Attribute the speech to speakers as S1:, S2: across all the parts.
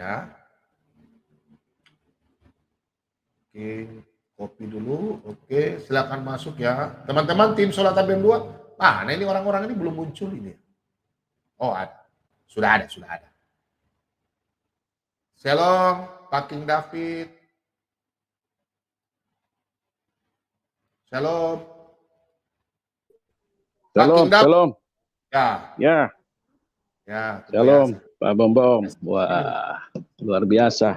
S1: Ya. Oke, kopi dulu. Oke, silakan masuk ya. Teman-teman tim Sholat Tabem 2. Nah ini orang-orang ini belum muncul ini. Oh, ada. Sudah ada, sudah ada. Shalom, Pak King David. Shalom.
S2: Shalom, shalom.
S1: Ya.
S2: Ya.
S1: Ya.
S2: Shalom, Pak Bom. Wah, luar biasa.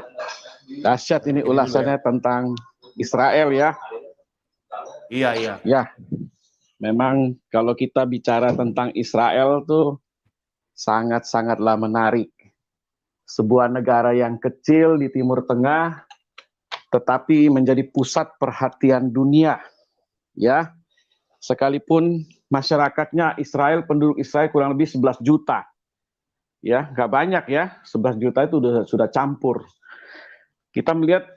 S2: Dahsyat ini ulasannya tentang Israel ya.
S1: Iya, iya.
S2: Ya, memang kalau kita bicara tentang Israel tuh sangat-sangatlah menarik. Sebuah negara yang kecil di Timur Tengah, tetapi menjadi pusat perhatian dunia. Ya, sekalipun masyarakatnya Israel, penduduk Israel kurang lebih 11 juta. Ya, nggak banyak ya, 11 juta itu sudah campur. Kita melihat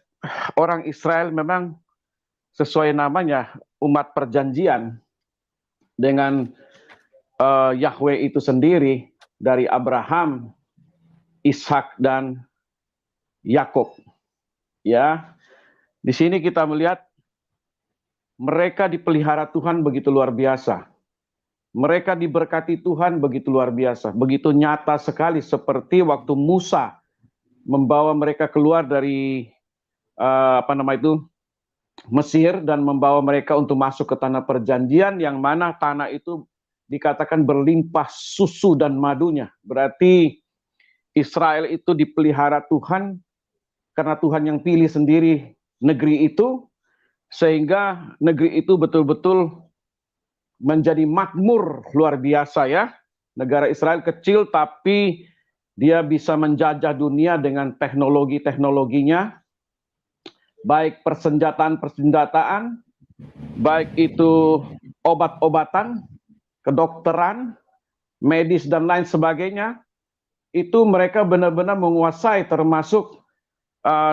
S2: orang Israel memang sesuai namanya umat perjanjian dengan Yahweh itu sendiri dari Abraham, Ishak dan Yakub. Ya, di sini kita melihat mereka dipelihara Tuhan begitu luar biasa. Mereka diberkati Tuhan begitu luar biasa, begitu nyata sekali seperti waktu Musa membawa mereka keluar dari Mesir dan membawa mereka untuk masuk ke tanah perjanjian yang mana tanah itu dikatakan berlimpah susu dan madunya. Berarti Israel itu dipelihara Tuhan karena Tuhan yang pilih sendiri negeri itu, sehingga negeri itu betul-betul menjadi makmur luar biasa ya. Negara Israel kecil tapi dia bisa menjajah dunia dengan teknologi-teknologinya, baik persenjataan, baik itu obat-obatan, kedokteran, medis dan lain sebagainya. Itu mereka benar-benar menguasai, termasuk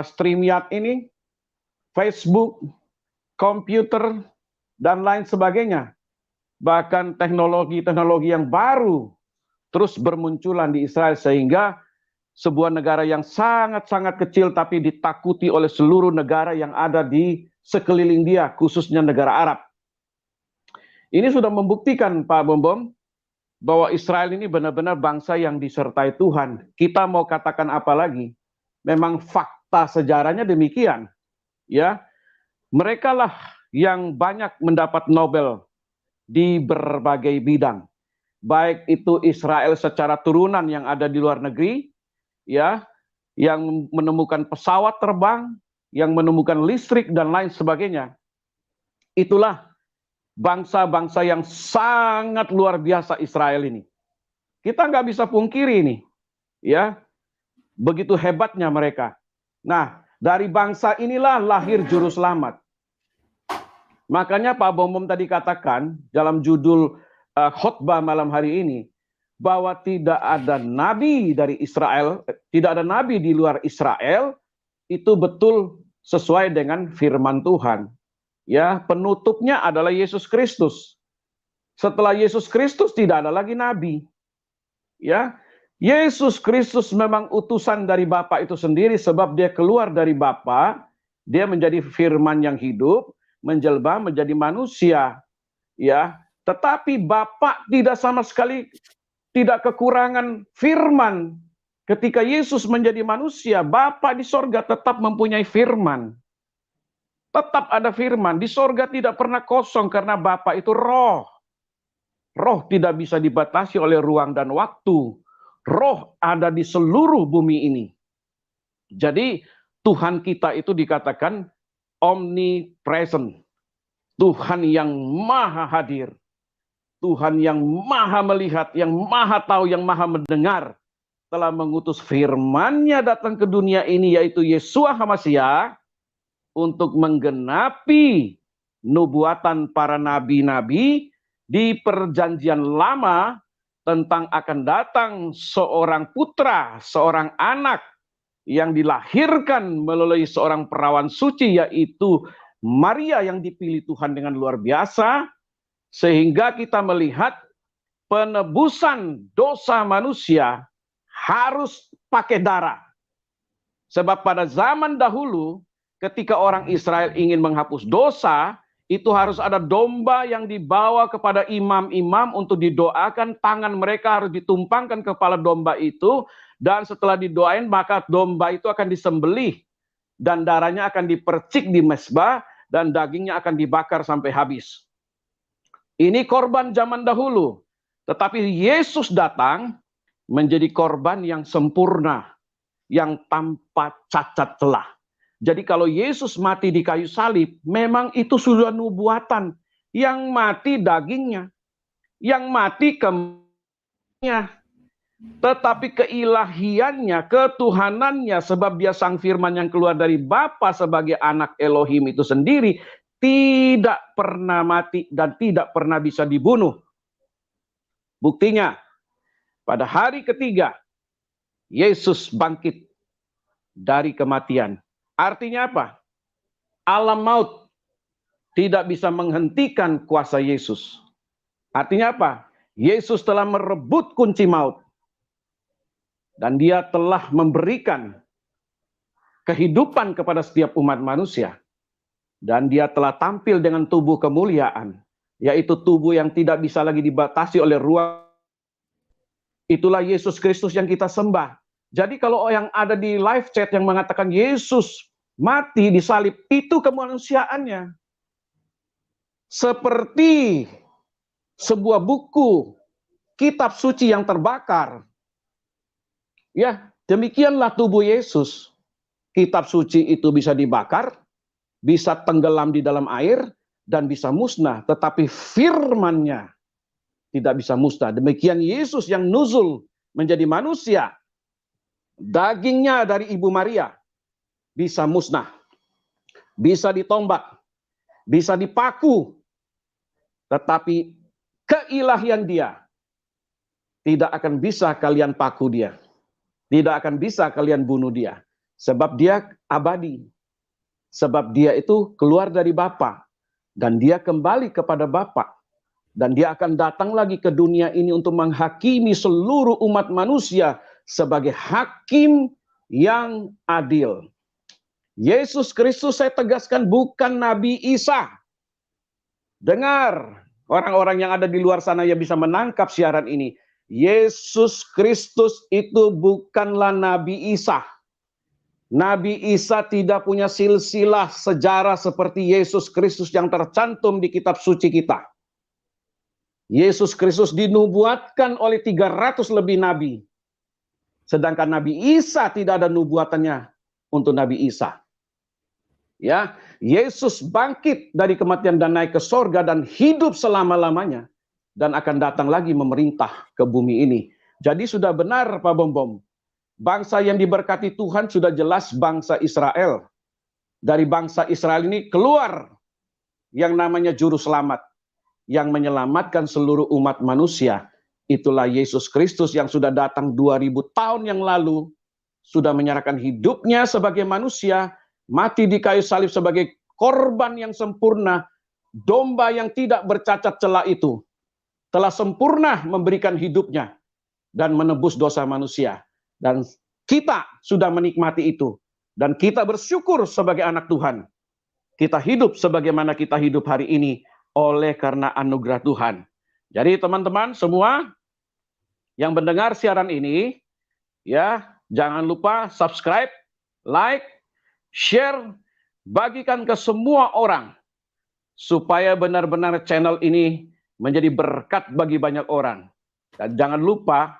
S2: StreamYard ini, Facebook, komputer dan lain sebagainya. Bahkan teknologi-teknologi yang baru terus bermunculan di Israel, sehingga sebuah negara yang sangat-sangat kecil tapi ditakuti oleh seluruh negara yang ada di sekeliling dia, khususnya negara Arab. Ini sudah membuktikan, Pak Bom, bahwa Israel ini benar-benar bangsa yang disertai Tuhan. Kita mau katakan apa lagi? Memang fakta sejarahnya demikian. Ya, mereka lah yang banyak mendapat Nobel di berbagai bidang, baik itu Israel secara turunan yang ada di luar negeri, ya, yang menemukan pesawat terbang, yang menemukan listrik dan lain sebagainya. Itulah bangsa-bangsa yang sangat luar biasa Israel ini. Kita nggak bisa pungkiri ini, ya, begitu hebatnya mereka. Nah, dari bangsa inilah lahir juru selamat. Makanya Pak Bom tadi katakan dalam judul khotbah malam hari ini, bahwa tidak ada nabi dari Israel, tidak ada nabi di luar Israel, itu betul sesuai dengan firman Tuhan. Ya, penutupnya adalah Yesus Kristus. Setelah Yesus Kristus tidak ada lagi nabi. Ya, Yesus Kristus memang utusan dari Bapa itu sendiri, sebab dia keluar dari Bapa, dia menjadi firman yang hidup, menjelma menjadi manusia, ya. Tetapi Bapa tidak sama sekali tidak kekurangan firman Ketika Yesus menjadi manusia, Bapa di sorga tetap mempunyai firman. Tetap ada firman. Di sorga tidak pernah kosong karena Bapa itu roh. Roh tidak bisa dibatasi oleh ruang dan waktu. Roh ada di seluruh bumi ini. Jadi Tuhan kita itu dikatakan omnipresent. Tuhan yang maha hadir. Tuhan yang maha melihat, yang maha tahu, yang maha mendengar. Telah mengutus firman-Nya datang ke dunia ini, yaitu Yeshua HaMasyiah, untuk menggenapi nubuatan para nabi-nabi di perjanjian lama tentang akan datang seorang putra, seorang anak yang dilahirkan melalui seorang perawan suci, yaitu Maria yang dipilih Tuhan dengan luar biasa, sehingga kita melihat penebusan dosa manusia harus pakai darah. Sebab pada zaman dahulu, ketika orang Israel ingin menghapus dosa, itu harus ada domba yang dibawa kepada imam-imam untuk didoakan, tangan mereka harus ditumpangkan ke kepala domba itu, dan setelah didoain maka domba itu akan disembelih, dan darahnya akan dipercik di mezbah, dan dagingnya akan dibakar sampai habis. Ini korban zaman dahulu. Tetapi Yesus datang menjadi korban yang sempurna, yang tanpa cacat celah. Jadi kalau Yesus mati di kayu salib, memang itu sudah nubuatan. Yang mati dagingnya, yang mati kematiannya, tetapi keilahiannya, ketuhanannya, sebab dia sang firman yang keluar dari Bapa sebagai anak Elohim itu sendiri, tidak pernah mati dan tidak pernah bisa dibunuh. Buktinya, pada hari ketiga, Yesus bangkit dari kematian. Artinya apa? Alam maut tidak bisa menghentikan kuasa Yesus. Artinya apa? Yesus telah merebut kunci maut. Dan dia telah memberikan kehidupan kepada setiap umat manusia. Dan dia telah tampil dengan tubuh kemuliaan, yaitu tubuh yang tidak bisa lagi dibatasi oleh ruang. Itulah Yesus Kristus yang kita sembah. Jadi kalau yang ada di live chat yang mengatakan Yesus mati di salib, itu kemanusiaannya. Seperti sebuah buku, kitab suci yang terbakar. Ya, demikianlah tubuh Yesus. Kitab suci itu bisa dibakar, bisa tenggelam di dalam air, dan bisa musnah. Tetapi firman-Nya tidak bisa musnah. Demikian Yesus yang nuzul menjadi manusia. Dagingnya dari Ibu Maria bisa musnah, bisa ditombak, bisa dipaku. Tetapi keilahian dia tidak akan bisa kalian paku dia. Tidak akan bisa kalian bunuh dia. Sebab dia abadi. Sebab dia itu keluar dari Bapa. Dan dia kembali kepada Bapa. Dan dia akan datang lagi ke dunia ini untuk menghakimi seluruh umat manusia sebagai hakim yang adil. Yesus Kristus, saya tegaskan, bukan Nabi Isa. Dengar, orang-orang yang ada di luar sana yang bisa menangkap siaran ini. Yesus Kristus itu bukanlah Nabi Isa. Nabi Isa tidak punya silsilah sejarah seperti Yesus Kristus yang tercantum di kitab suci kita. Yesus Kristus dinubuatkan oleh 300 lebih nabi. Sedangkan Nabi Isa tidak ada nubuatannya untuk Nabi Isa. Ya, Yesus bangkit dari kematian dan naik ke sorga dan hidup selama-lamanya. Dan akan datang lagi memerintah ke bumi ini. Jadi sudah benar Pak Bom-Bom. Bangsa yang diberkati Tuhan sudah jelas bangsa Israel. Dari bangsa Israel ini keluar yang namanya juru selamat. Yang menyelamatkan seluruh umat manusia. Itulah Yesus Kristus yang sudah datang 2000 tahun yang lalu. Sudah menyerahkan hidupnya sebagai manusia. Mati di kayu salib sebagai korban yang sempurna. Domba yang tidak bercacat celah itu. Telah sempurna memberikan hidupnya. Dan menebus dosa manusia. Dan kita sudah menikmati itu. Dan kita bersyukur sebagai anak Tuhan. Kita hidup sebagaimana kita hidup hari ini. Oleh karena anugerah Tuhan. Jadi teman-teman semua yang mendengar siaran ini, Ya, jangan lupa subscribe, like, share, bagikan ke semua orang supaya benar-benar channel ini menjadi berkat bagi banyak orang. Dan jangan lupa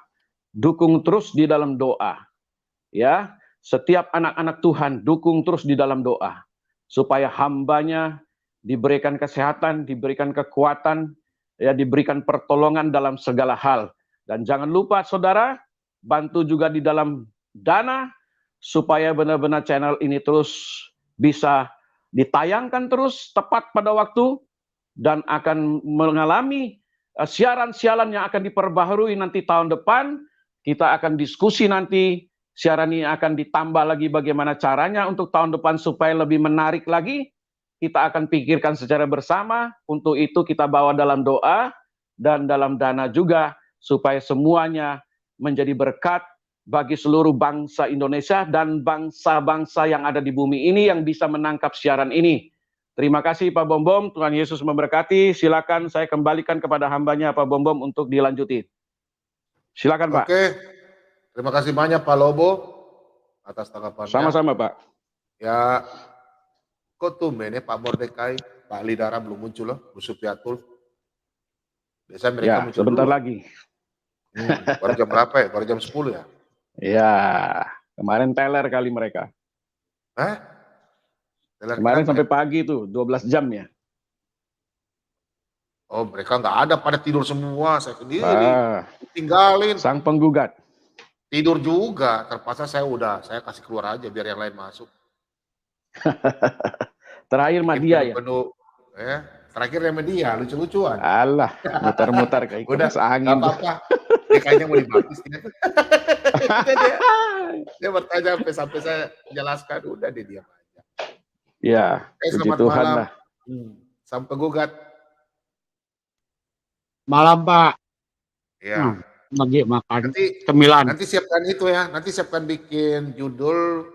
S2: dukung terus di dalam doa. Ya, setiap anak-anak Tuhan dukung terus di dalam doa supaya hambanya diberikan kesehatan, diberikan kekuatan, ya, diberikan pertolongan dalam segala hal. Dan jangan lupa saudara, bantu juga di dalam dana supaya benar-benar channel ini terus bisa ditayangkan terus tepat pada waktu dan akan mengalami siaran-siaran yang akan diperbaharui nanti tahun depan. Kita akan diskusi nanti, siaran ini akan ditambah lagi bagaimana caranya untuk tahun depan supaya lebih menarik lagi. Kita akan pikirkan secara bersama, untuk itu kita bawa dalam doa dan dalam dana juga, supaya semuanya menjadi berkat bagi seluruh bangsa Indonesia dan bangsa-bangsa yang ada di bumi ini yang bisa menangkap siaran ini. Terima kasih Pak Bom, Tuhan Yesus memberkati. Silakan saya kembalikan kepada hambanya Pak Bom untuk dilanjuti. Silakan Pak.
S1: Oke, terima kasih banyak Pak Lobo atas tanggapannya.
S2: Sama-sama Pak.
S1: Ya, kok tumben Pak Mordekai, Pak Lidara belum muncul loh, Bu Supiatul. Biasanya mereka muncul
S2: sebentar
S1: dulu.
S2: lagi.
S1: Baru jam berapa ya? Baru jam 10 ya?
S2: Ya, kemarin teler kali mereka.
S1: Hah? Teler
S2: kemarin sampai
S1: ya?
S2: pagi tuh, 12 jam ya.
S1: Oh, mereka nggak ada, pada tidur semua, saya sendiri. Tinggalin.
S2: Sang penggugat.
S1: Tidur juga, terpaksa saya kasih keluar aja biar yang lain masuk.
S2: Terakhir Madia ya?
S1: Terakhir media, lucu-lucuan.
S2: Alah, mutar-mutar kayak kipas angin.
S1: Gak apa-apa, dia kayaknya mau dibaptis. Dia bertanya sampai saya jelaskan, udah dia diam aja.
S2: Ya, puji Tuhan
S1: malam.
S2: lah.
S1: Sang penggugat.
S3: Malam Pak.
S1: Ya.
S3: Lagi makan
S1: cemilan. Nanti siapkan itu ya, nanti siapkan bikin judul.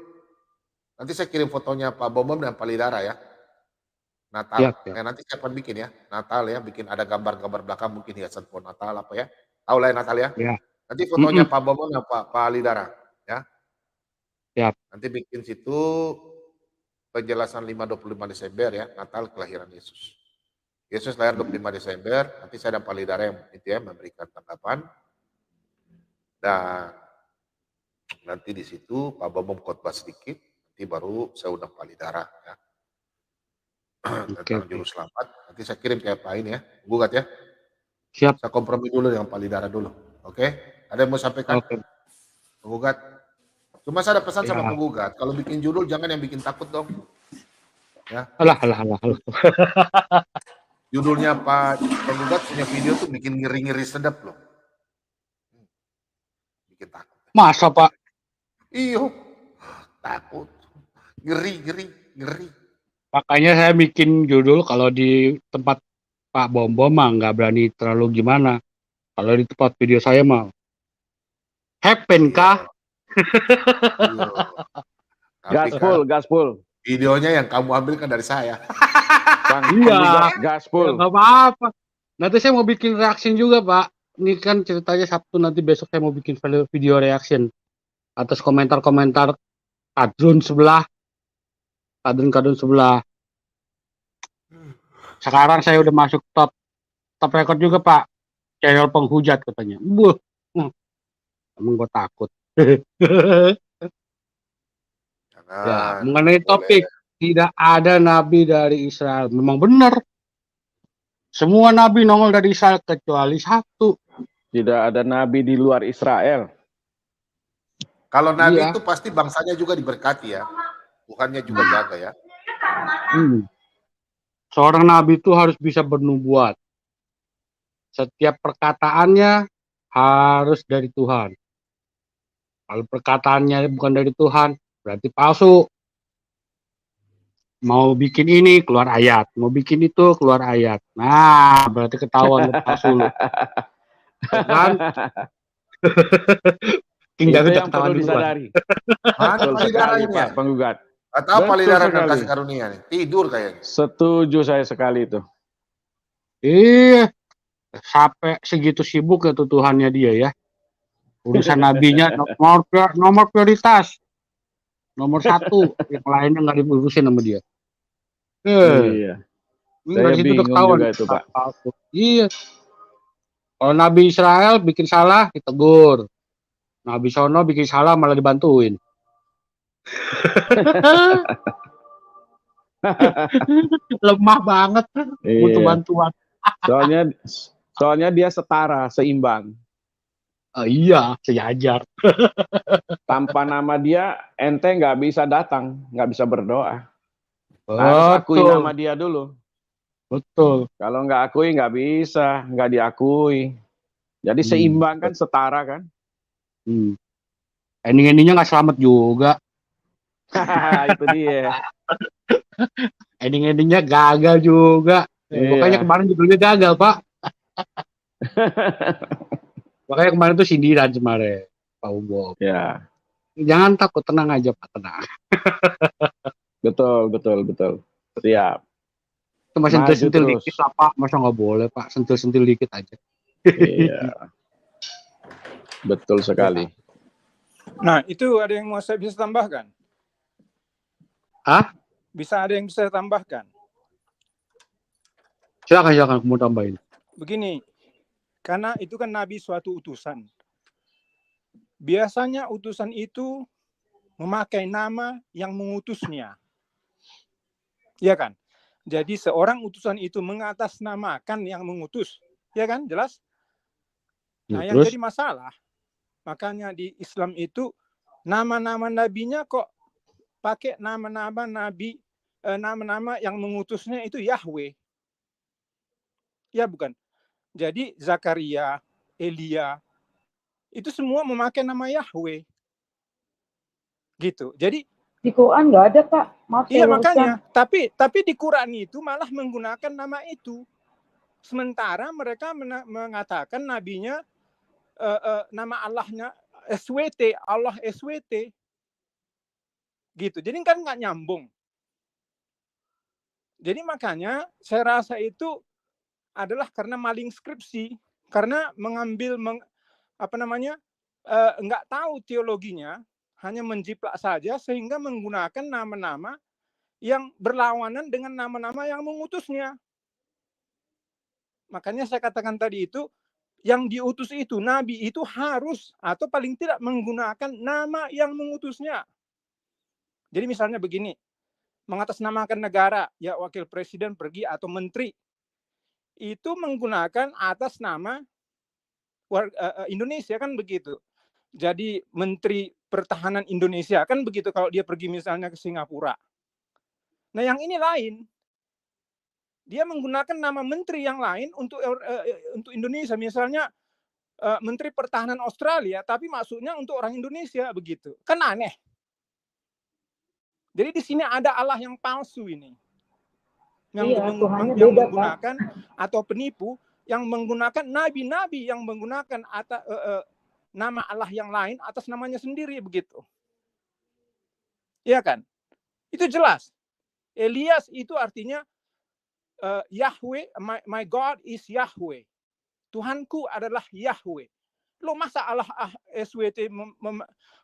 S1: Nanti saya kirim fotonya Pak Bom dan Pak Lidara ya. Natal, nanti siapkan bikin ya, Natal ya, bikin ada gambar-gambar belakang mungkin hiasan pohon Natal apa ya, tahu lah ya Natal ya. Nanti fotonya Pak Bom dan Pak Lidara ya. Nanti bikin situ penjelasan 5-25 Desember ya, Natal kelahiran Yesus. Yesus lahir 25 Desember, nanti saya dan Pak Lidara yang itu ya memberikan tanggapan. Dan nanti di situ Pak Bom khotbah sedikit, nanti baru saya undang Pak Lidara ya. Tentang juru selamat, nanti saya kirim ke Pak ini ya, gugat ya.
S3: Siap.
S1: Saya kompromi dulu dengan Pak Lidara dulu, oke? Ada yang mau sampaikan? Penggugat. Cuma saya ada pesan sama penggugat, kalau bikin judul jangan yang bikin takut dong. Ya.
S3: Alah.
S1: Judulnya Pak penggugat punya video tuh bikin ngeri-ngeri sedap loh. Bikin takut.
S3: Masa Pak?
S1: Iyo, takut. Ngeri.
S3: Makanya saya bikin judul kalau di tempat Pak Bom mah nggak berani terlalu gimana. Kalau di tempat video saya mah happen kah?
S2: Gaspol.
S1: Videonya yang kamu ambil kan dari saya.
S3: Iya.
S2: Gaspol.
S3: Nggak apa-apa. Nanti saya mau bikin reaction juga Pak. Ini kan ceritanya Sabtu, nanti besok saya mau bikin video reaction atas komentar-komentar kadrun sebelah. Sekarang saya udah masuk top record juga Pak, channel penghujat katanya. Emang gue takut. Ya, mengenai topik tidak ada nabi dari Israel, memang benar. Semua nabi nongol dari Israel kecuali satu.
S2: Tidak ada nabi di luar Israel.
S1: Kalau nabi itu pasti bangsanya juga diberkati ya. Tuhannya juga jaga ya.
S3: Seorang nabi itu harus bisa bernubuat. Setiap perkataannya harus dari Tuhan. Kalau perkataannya bukan dari Tuhan, berarti palsu. Mau bikin ini, keluar ayat. Mau bikin itu, keluar ayat. Nah, berarti ketahuan palsu lu. Kan?
S2: Tinggal yang perlu disadari.
S1: Mana Pak
S2: penggugat?
S1: Atau Pak Lidara akan kasih karunia nih? Tidur kayaknya.
S2: Setuju saya sekali itu.
S3: Iya. Sampai segitu sibuk ya tuh Tuhannya dia ya. Urusan nabinya nomor prioritas. Nomor 1, yang lainnya nggak diurusin sama dia.
S2: Iya, saya
S3: Dari situ udah
S2: bingung
S3: ketahuan.
S2: juga itu, Pak.
S3: Iya. Kalau Nabi Israel bikin salah, ditegur. Nabi sono bikin salah malah dibantuin. Lemah banget butuh
S2: Iya.
S3: bantuan.
S2: Soalnya dia setara, seimbang.
S3: Iya, sejajar.
S2: Tanpa nama dia, ente nggak bisa datang, nggak bisa berdoa. Harus akui nama dia dulu.
S3: Betul.
S2: Kalau nggak akui, nggak bisa, nggak diakui. Jadi seimbang kan, setara kan.
S3: Ending-endingnya nggak selamat juga.
S2: Itu dia.
S3: Ending-endingnya gagal juga. Makanya kemarin judulnya gagal, Pak. Makanya kemarin tuh sindiran kemarin, Pak Bob.
S2: Ya.
S3: Jangan takut, tenang aja Pak, tenang.
S2: Betul. Siap.
S3: Cuma sentil-sentil dikit lah Pak, masa nggak boleh Pak, sentil-sentil dikit aja.
S2: Iya. Betul sekali.
S4: Nah, itu ada yang mau saya bisa tambahkan?
S3: Hah?
S4: Bisa ada yang bisa saya tambahkan?
S3: Silakan, mau tambahin.
S4: Begini, karena itu kan Nabi suatu utusan. Biasanya utusan itu memakai nama yang mengutusnya. Ya kan? Jadi seorang utusan itu mengatasnamakan yang mengutus. Ya kan? Jelas? Nah, yang jadi masalah, makanya di Islam itu nama-nama nabinya kok pakai nama-nama nabi, nama-nama yang mengutusnya itu Yahweh. Ya bukan? Jadi Zakaria, Elia, itu semua memakai nama Yahweh. Gitu. Jadi
S5: di Quran nggak ada Pak. Maaf,
S4: iya makanya. Tapi di Quran itu malah menggunakan nama itu. Sementara mereka mengatakan nabinya nama Allahnya SWT, Allah SWT. Gitu. Jadi kan nggak nyambung. Jadi makanya saya rasa itu adalah karena maling skripsi, karena mengambil nggak tahu teologinya, hanya menjiplak saja sehingga menggunakan nama-nama yang berlawanan dengan nama-nama yang mengutusnya. Makanya saya katakan tadi itu, yang diutus itu, Nabi itu harus atau paling tidak menggunakan nama yang mengutusnya. Jadi misalnya begini, mengatasnamakan negara, ya wakil presiden pergi atau menteri, itu menggunakan atas nama Indonesia kan begitu. Jadi Menteri Pertahanan Indonesia kan begitu kalau dia pergi misalnya ke Singapura. Nah yang ini lain, dia menggunakan nama menteri yang lain untuk Indonesia, misalnya Menteri Pertahanan Australia, tapi maksudnya untuk orang Indonesia begitu, kan aneh. Jadi di sini ada Allah yang palsu ini, yang menggunakan atau penipu, yang menggunakan nabi-nabi yang menggunakan nama Allah yang lain atas namanya sendiri begitu. Iya kan? Itu jelas. Elias itu artinya Yahweh, my God is Yahweh. Tuhanku adalah Yahweh. Lo masa Allah SWT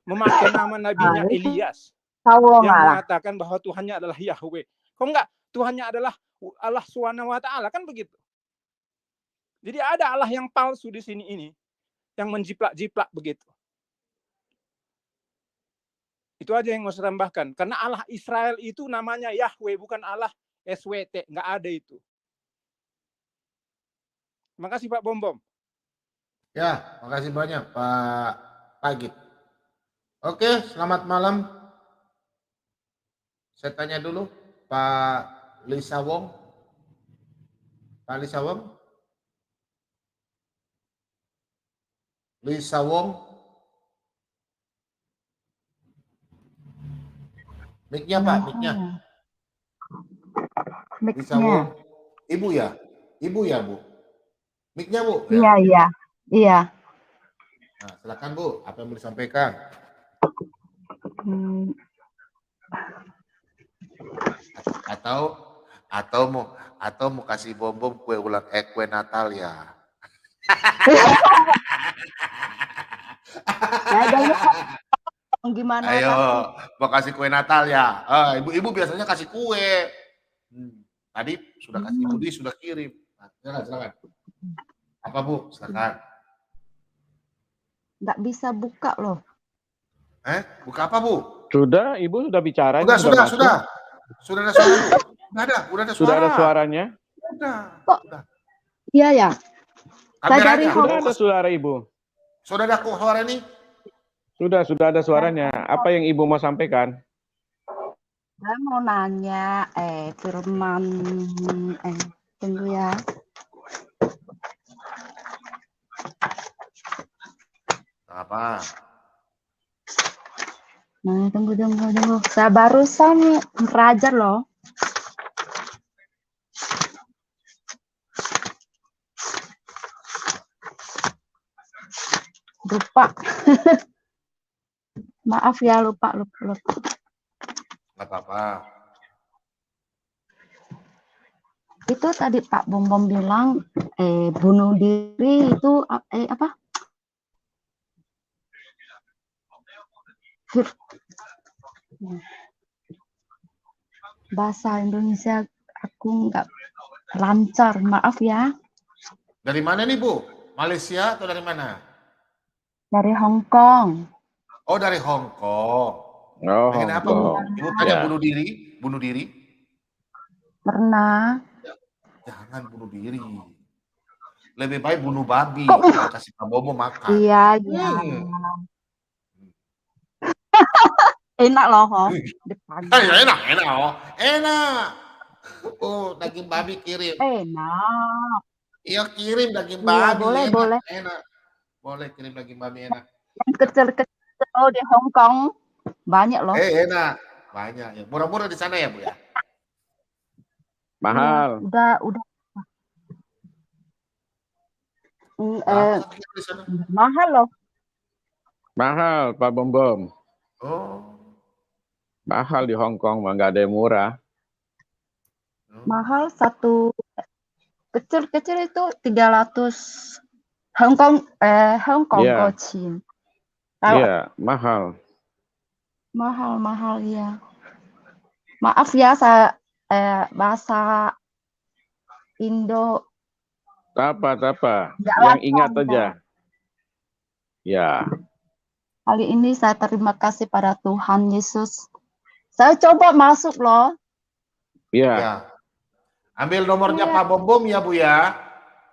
S4: memakai nama nabinya Elias yang mengatakan bahwa Tuhannya adalah Yahweh. Kok enggak? Tuhannya adalah Allah SWT kan begitu. Jadi ada Allah yang palsu di sini ini, yang menjiplak-jiplak begitu. Itu aja yang mau saya tambahkan. Karena Allah Israel itu namanya Yahweh, bukan Allah SWT. Nggak ada itu. Terima kasih Pak Bom.
S1: Ya, makasih banyak Pak Pagit. Oke, selamat malam. Saya tanya dulu Pak Lisa Wong. Pak Lisa Wong? Lisa Wong? Mic-nya Pak, mic-nya. Lisa Wong. Ibu ya? Ibu ya, Bu? Mic-nya, Bu?
S5: Iya.
S1: Nah, silakan Bu, apa yang mau disampaikan? Atau mau kasih bom kue Natal ya?
S5: Nadanya gimana
S1: Ayo,
S5: kasih?
S1: mau kasih kue Natal ya. Ibu-ibu biasanya kasih kue. Tadi sudah kasih, Ibu Dwi sudah kirim. Nah, silakan. Apa Bu? Silakan.
S5: Nggak bisa buka loh.
S1: Buka apa Bu?
S2: Sudah, Ibu sudah bicara,
S1: Sudah,
S2: sudah masuk.
S1: Sudah ada suara Bu. Udah ada suara.
S2: Sudah ada suaranya.
S5: Kok? Iya ya. Saya dari
S2: Sudah ada suara Ibu.
S1: Sudah ada kok suara ini?
S2: Sudah ada suaranya. Apa yang Ibu mau sampaikan?
S5: Saya mau nanya, Firman, tunggu ya.
S1: Apa?
S5: Nah, tunggu. Saya barusan belajar loh. Lupa. Maaf ya, lupa.
S1: Nggak apa-apa.
S5: Itu tadi Pak Bom bilang bunuh diri itu apa? Bahasa Indonesia aku nggak lancar, maaf ya.
S1: Dari mana nih Bu? Malaysia atau dari mana?
S5: Dari Hong Kong.
S1: Oh, dari Hong Kong.
S2: Oh,
S1: Pengen apa Bu? Ibu tanya bunuh diri?
S5: Pernah.
S1: Jangan bunuh diri. Lebih baik bunuh babi, kasih Pak Bobo makan.
S5: Iya. Enak loh,
S1: Enak. Oh, daging babi kirim.
S5: Enak.
S1: Iya, kirim daging
S5: Iya,
S1: babi.
S5: boleh.
S1: Enak. Boleh kirim daging babi enak.
S5: Yang kecil-kecil di Hong Kong banyak loh.
S1: Enak. Banyak ya. Murah-murah di sana ya, Bu ya?
S2: Mahal.
S5: Udah. Mahal loh.
S2: Mahal, Pak Bom.
S1: Oh.
S2: Mahal di Hong Kong, nggak ada yang murah.
S5: Mahal satu kecil itu 300 Hong Kong
S2: Yeah.
S5: Gocin.
S2: Iya, mahal.
S5: Mahal ya. Maaf ya, saya bahasa Indo.
S2: Apa?
S5: Nggak
S2: Yang
S5: lancar,
S2: ingat aja. Ya.
S5: Kali ini saya terima kasih pada Tuhan Yesus. Saya coba masuk loh.
S2: Iya.
S1: Ya. Ambil nomornya Pak Bom ya Bu ya.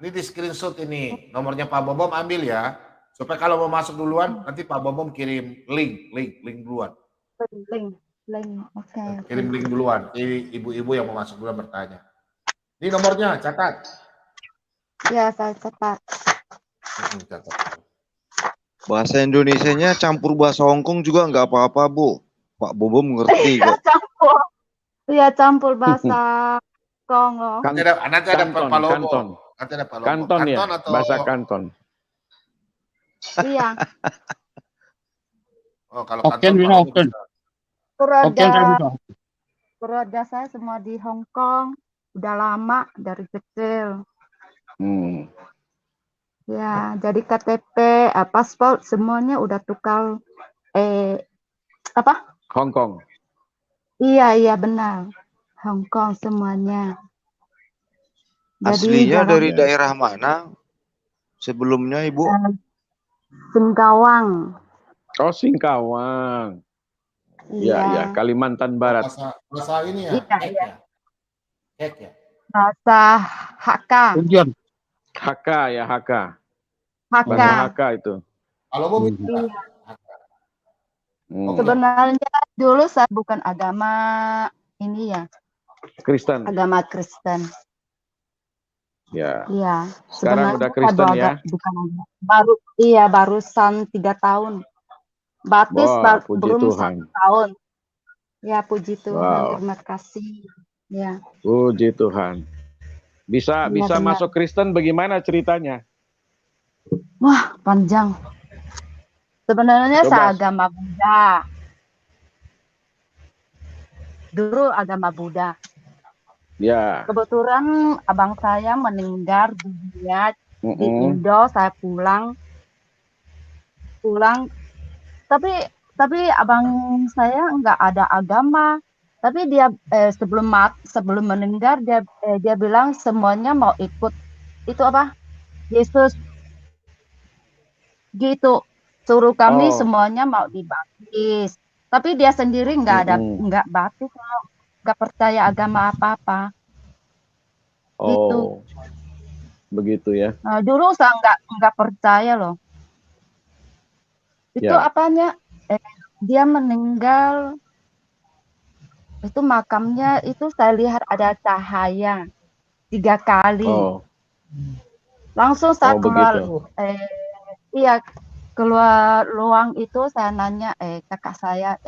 S1: Ini di screenshot ini. Nomornya Pak Bom ambil ya. Supaya kalau mau masuk duluan, nanti Pak Bom kirim link duluan.
S5: Link. Oke.
S1: Kirim link duluan. Jadi ibu-ibu yang mau masuk duluan bertanya. Ini nomornya, catat.
S5: Ya, saya catat.
S1: Catat.
S6: Bahasa Indonesianya campur bahasa Hongkong juga nggak apa-apa, Bu. Pak Bobo mengerti kok.
S5: Campur bahasa Hongkong loh.
S1: Nanti ada Pak Lobo.
S2: Kanton.
S1: Nanti ada Pak Lobo.
S2: Kanton ya,
S1: atau
S2: bahasa Kanton.
S5: Iya.
S1: Oh, kalau
S3: Oken,
S1: Kanton.
S5: Keluarga saya semua di Hong Kong. Udah lama dari kecil. Ya, jadi KTP, paspor semuanya udah tukar
S2: Hong Kong.
S5: Iya benar. Hong Kong semuanya.
S6: Aslinya dari daerah mana? Sebelumnya Ibu?
S5: Singkawang.
S2: Oh, Singkawang. Iya, Kalimantan Barat.
S1: Bahasa ini ya? Kek ya?
S5: Bahasa Hakka.
S2: Hakka.
S5: Hakka.
S2: Bahasa Hakka itu.
S1: Kalau mau
S5: Sebenarnya dulu saya bukan agama ini ya.
S2: Kristen.
S5: Agama Kristen.
S2: Ya.
S5: Iya.
S2: Sekarang udah Kristen ya?
S5: Barusan 3 tahun. Baptis belum
S2: Tuhan.
S5: 1 tahun. Ya, puji Tuhan.
S2: Wow.
S5: Terima kasih. Ya.
S2: Puji Tuhan. Bisa
S5: benar.
S2: masuk Kristen bagaimana ceritanya?
S5: Wah, panjang. Sebenarnya saya agama Buddha. Dulu agama Buddha.
S2: Ya.
S5: Kebetulan abang saya meninggal dunia di Indo, saya pulang. pulang. Tapi abang saya nggak ada agama. Tapi dia sebelum meninggal dia bilang semuanya mau ikut itu apa? Yesus gitu. Suruh kami
S2: Oh,
S5: semuanya mau dibaptis. Tapi dia sendiri nggak baptis, nggak percaya agama apa-apa gitu.
S2: oh, begitu ya.
S5: Nah, dulu saya nggak percaya loh. Itu
S2: Ya.
S5: apanya? Dia meninggal itu makamnya itu saya lihat ada cahaya 3 kali.
S2: Oh,
S5: Langsung saya keluar
S2: begitu.
S5: iya keluar ruang itu saya nanya kakak saya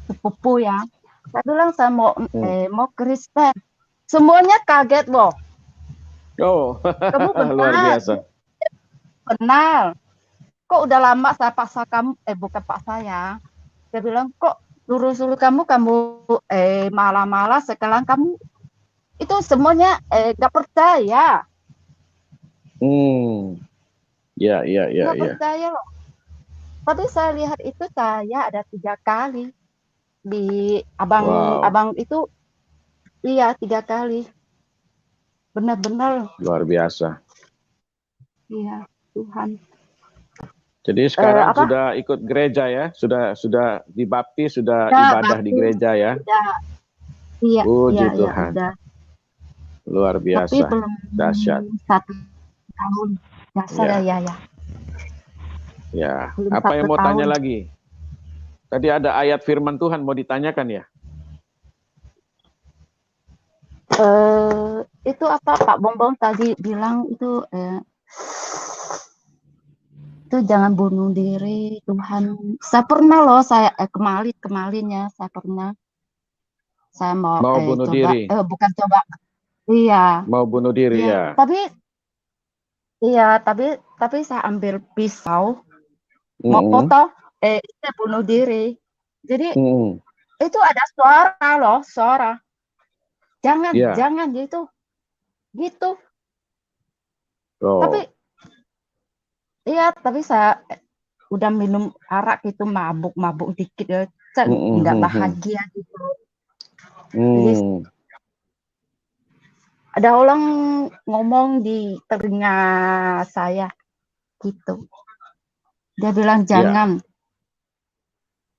S5: sepupu ya. Saya bilang saya mau Kristen. Semuanya kaget loh.
S2: Oh,
S5: Kamu
S2: luar
S5: benar.
S2: biasa.
S5: Benar. Kok udah lama saya paksa kamu bukan paksa ya. Saya bilang kok suruh kamu malah-malah sekarang kamu itu semuanya gak percaya.
S2: Ya.
S5: Gak percaya loh. Tapi saya lihat itu saya ada 3 kali di abang itu, iya 3 kali. Benar-benar.
S2: Luar biasa.
S5: Iya Tuhan.
S2: Jadi sekarang sudah ikut gereja ya, sudah dibaptis, sudah ibadah di gereja ya.
S5: Iya.
S2: Puji
S5: Iya,
S2: Tuhan.
S5: udah.
S2: Luar biasa.
S5: Tapi belum
S2: dahsyat.
S5: 1 tahun. Ya.
S2: Ya.
S5: Belum
S2: Apa yang
S5: 1
S2: mau
S5: tahun.
S2: tanya lagi? Tadi ada ayat firman Tuhan mau ditanyakan ya?
S5: Itu apa Pak Bongbong tadi bilang itu jangan bunuh diri Tuhan. Saya pernah loh kemalinnya saya pernah. Saya mau
S2: bunuh
S5: coba
S2: diri.
S5: Bukan coba. Iya.
S2: Mau bunuh diri ya.
S5: Tapi saya ambil pisau mau potong bunuh diri. Jadi itu ada suara loh, suara. Jangan gitu.
S2: Oh.
S5: Tapi saya udah minum arak itu mabuk dikit ya. Saya nggak bahagia gitu. Jadi, ada orang ngomong di telinga saya gitu. Dia bilang jangan.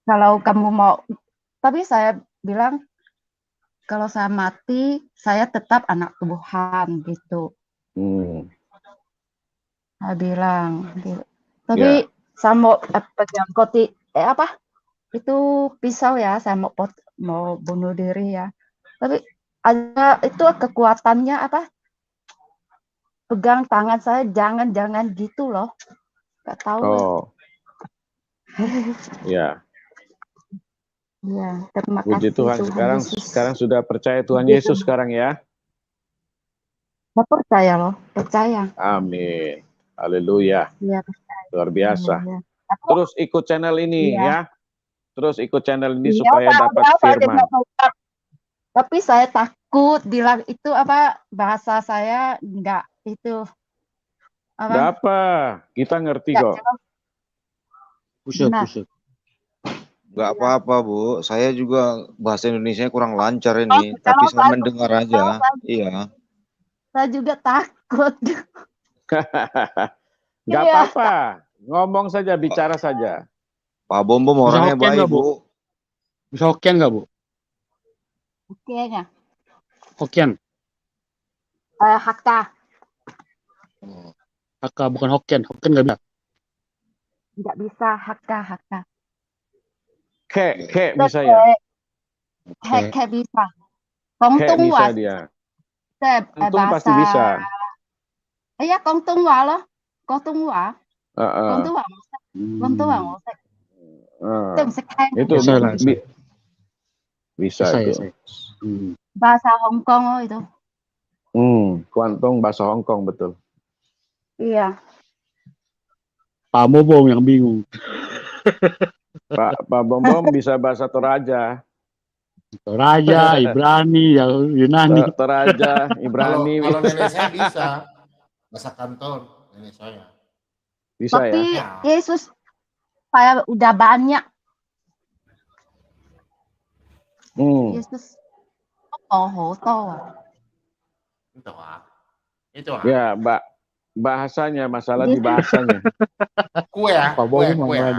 S5: Kalau kamu mau, tapi saya bilang kalau saya mati, saya tetap anak Tuhan gitu. Saya bilang, tapi saya mau pegang itu pisau ya, saya mau bunuh diri ya. Tapi ada itu kekuatannya pegang tangan saya, jangan gitu loh. Gak tahu.
S2: Oh. Ya.
S5: Ya, terima
S2: Puji
S5: kasih
S2: Tuhan. Sekarang sudah percaya Tuhan Yesus sekarang ya?
S5: Saya percaya loh, percaya.
S2: Amin. Haleluya.
S5: Ya,
S2: luar biasa.
S5: Ya.
S2: Terus ikut channel ini ya. Terus ikut channel ini
S5: Iya,
S2: supaya dapat firman.
S5: Tapi saya takut bilang itu bahasa saya enggak itu.
S2: Enggak apa, kita ngerti kok.
S3: Buset.
S6: Enggak apa-apa, Bu. Saya juga bahasa Indonesianya kurang lancar ini, tapi saya mendengar aja. Iya.
S5: Saya juga takut.
S2: Enggak apa-apa. Ngomong saja, bicara saja.
S6: Pak Bongbong orangnya baik, Bu.
S3: Bisa Hokkien nggak, Bu?
S5: Hokkien.
S3: Hokkien.
S5: Hakka.
S3: Hakka bukan Hokkien. Hokkien nggak bisa.
S5: Nggak bisa Hakka.
S2: Ke bisa ya?
S5: Ke bisa. Kongtung
S2: bisa dia. Kongtung pasti bisa.
S5: Iya, Kongtung loh. Kongtung
S2: Itu bisa itu.
S5: Bahasa Hong Kong itu.
S2: Kuantong bahasa Hong Kong betul.
S5: Iya.
S3: Pak Bongbong yang bingung.
S2: Pak Bongbong bisa bahasa Toraja.
S3: Toraja, Ibrani, Yunani.
S2: Toraja, Ibrani.
S1: Kalau nenek saya bisa bahasa kantor nenek saya.
S2: Bisa
S5: tapi
S2: ya?
S5: saya udah banyak. Yesus
S1: Itu itu
S2: Ya, bahasanya, masalah di bahasanya.
S1: Kue ya,
S3: Pak
S1: kue,
S3: Bobo
S1: kue ya.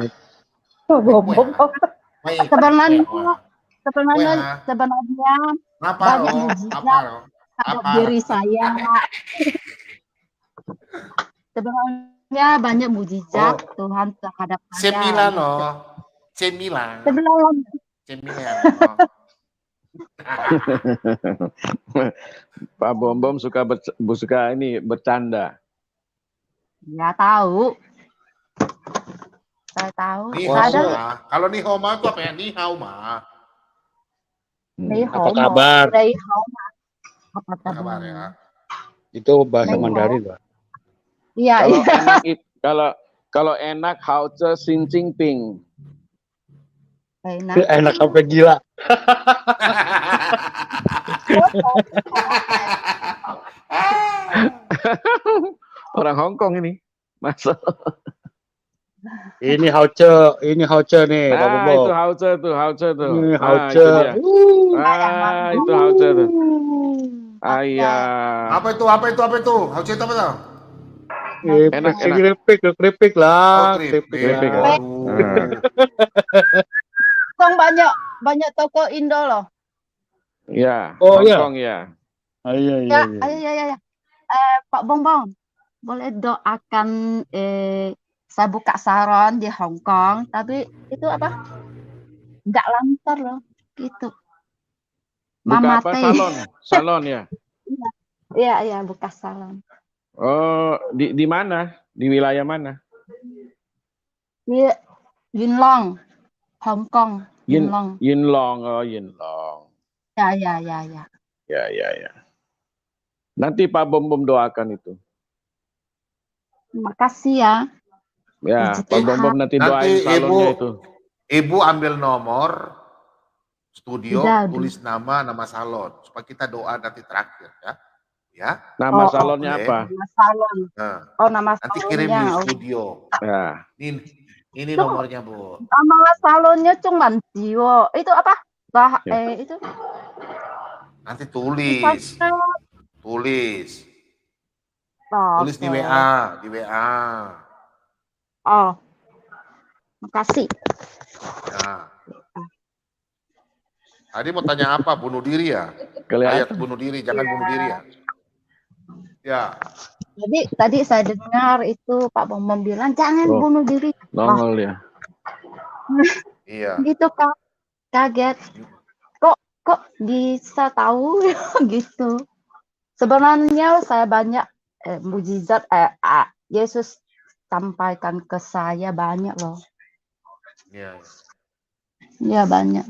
S3: mana?
S5: Sebenarnya
S1: Apa
S5: banyak
S1: lo?
S5: mujizat terhadap diri saya. Sebenarnya banyak mujizat Tuhan terhadap saya.
S1: Cemilan
S5: gitu.
S1: loh. Cemilan.
S5: Sebelum
S1: Cemilan loh.
S2: Pak Bom suka ini bercanda.
S5: ya tahu. Saya tahu.
S1: Ni
S5: Saya ada
S1: hao ma. Kalau ni hao ma itu apa ya? Ni hao ma.
S3: Apa kabar?
S5: Apa
S1: Apa kabar ya?
S3: Itu bahasa
S5: Ni hao.
S3: Mandarin, Pak.
S5: Iya,
S2: Kalau
S5: iya.
S2: enak kalau enak hauce Xi Jinping.
S5: Enak.
S3: Enak sampai gila.
S2: Orang Hong Kong ini. Masa.
S3: Ini Hauce nih, Pak Bobo.
S2: Itu hauce tuh.
S3: Ini Hauce.
S2: Itu dia. Itu hauce tuh.
S1: Apa itu? Hao ce itu apa tuh?
S2: Enak.
S3: Keripik lah.
S1: Keripik.
S5: Banyak toko Indo loh.
S2: Ya,
S3: Oh,
S2: Hong
S3: iya.
S2: Kong ya.
S5: Iya. Pak Bongbong, boleh doakan saya buka salon di Hong Kong, tapi itu apa? Nggak lancar loh, gitu.
S2: Buka apa?
S5: Teh.
S2: Salon ya.
S5: Iya, buka salon.
S2: Oh, di mana? Di wilayah mana?
S5: Di Yinlong, Hong Kong. Yinlong.
S2: Yinlong. Oh, Yinlong.
S5: Ya.
S2: Ya. Nanti Pak Bom doakan itu.
S5: Terima kasih ya.
S2: Ya,
S5: Puji
S2: Pak
S5: Tuhan.
S2: Bom nanti doain salonnya itu.
S1: Ibu ambil nomor studio,
S5: Udah.
S1: tulis nama salon supaya kita doa nanti terakhir ya. Ya.
S2: Nama salonnya
S1: boleh.
S2: apa?
S5: Nama salon.
S1: Nah,
S5: Nama
S1: nanti
S5: salonnya.
S1: kirim di studio.
S2: Ya.
S1: Ini nomornya, Bu.
S5: Nama salonnya cuma Jiwo. Itu apa? Itu.
S1: Nanti tulis. Tulis di WA.
S5: Oh. Makasih.
S1: Nah. Tadi mau tanya apa? Bunuh diri ya? Ayat bunuh diri, jangan bunuh diri ya. Ya.
S5: Jadi tadi saya dengar itu Pak Bom bilang jangan bunuh diri.
S2: Nongol ya.
S1: Iya.
S5: Gitu Kak. Kaget. Kok bisa tahu gitu. Sebenarnya saya banyak mujizat Yesus sampaikan ke saya banyak loh.
S1: Iya.
S5: Ya banyak.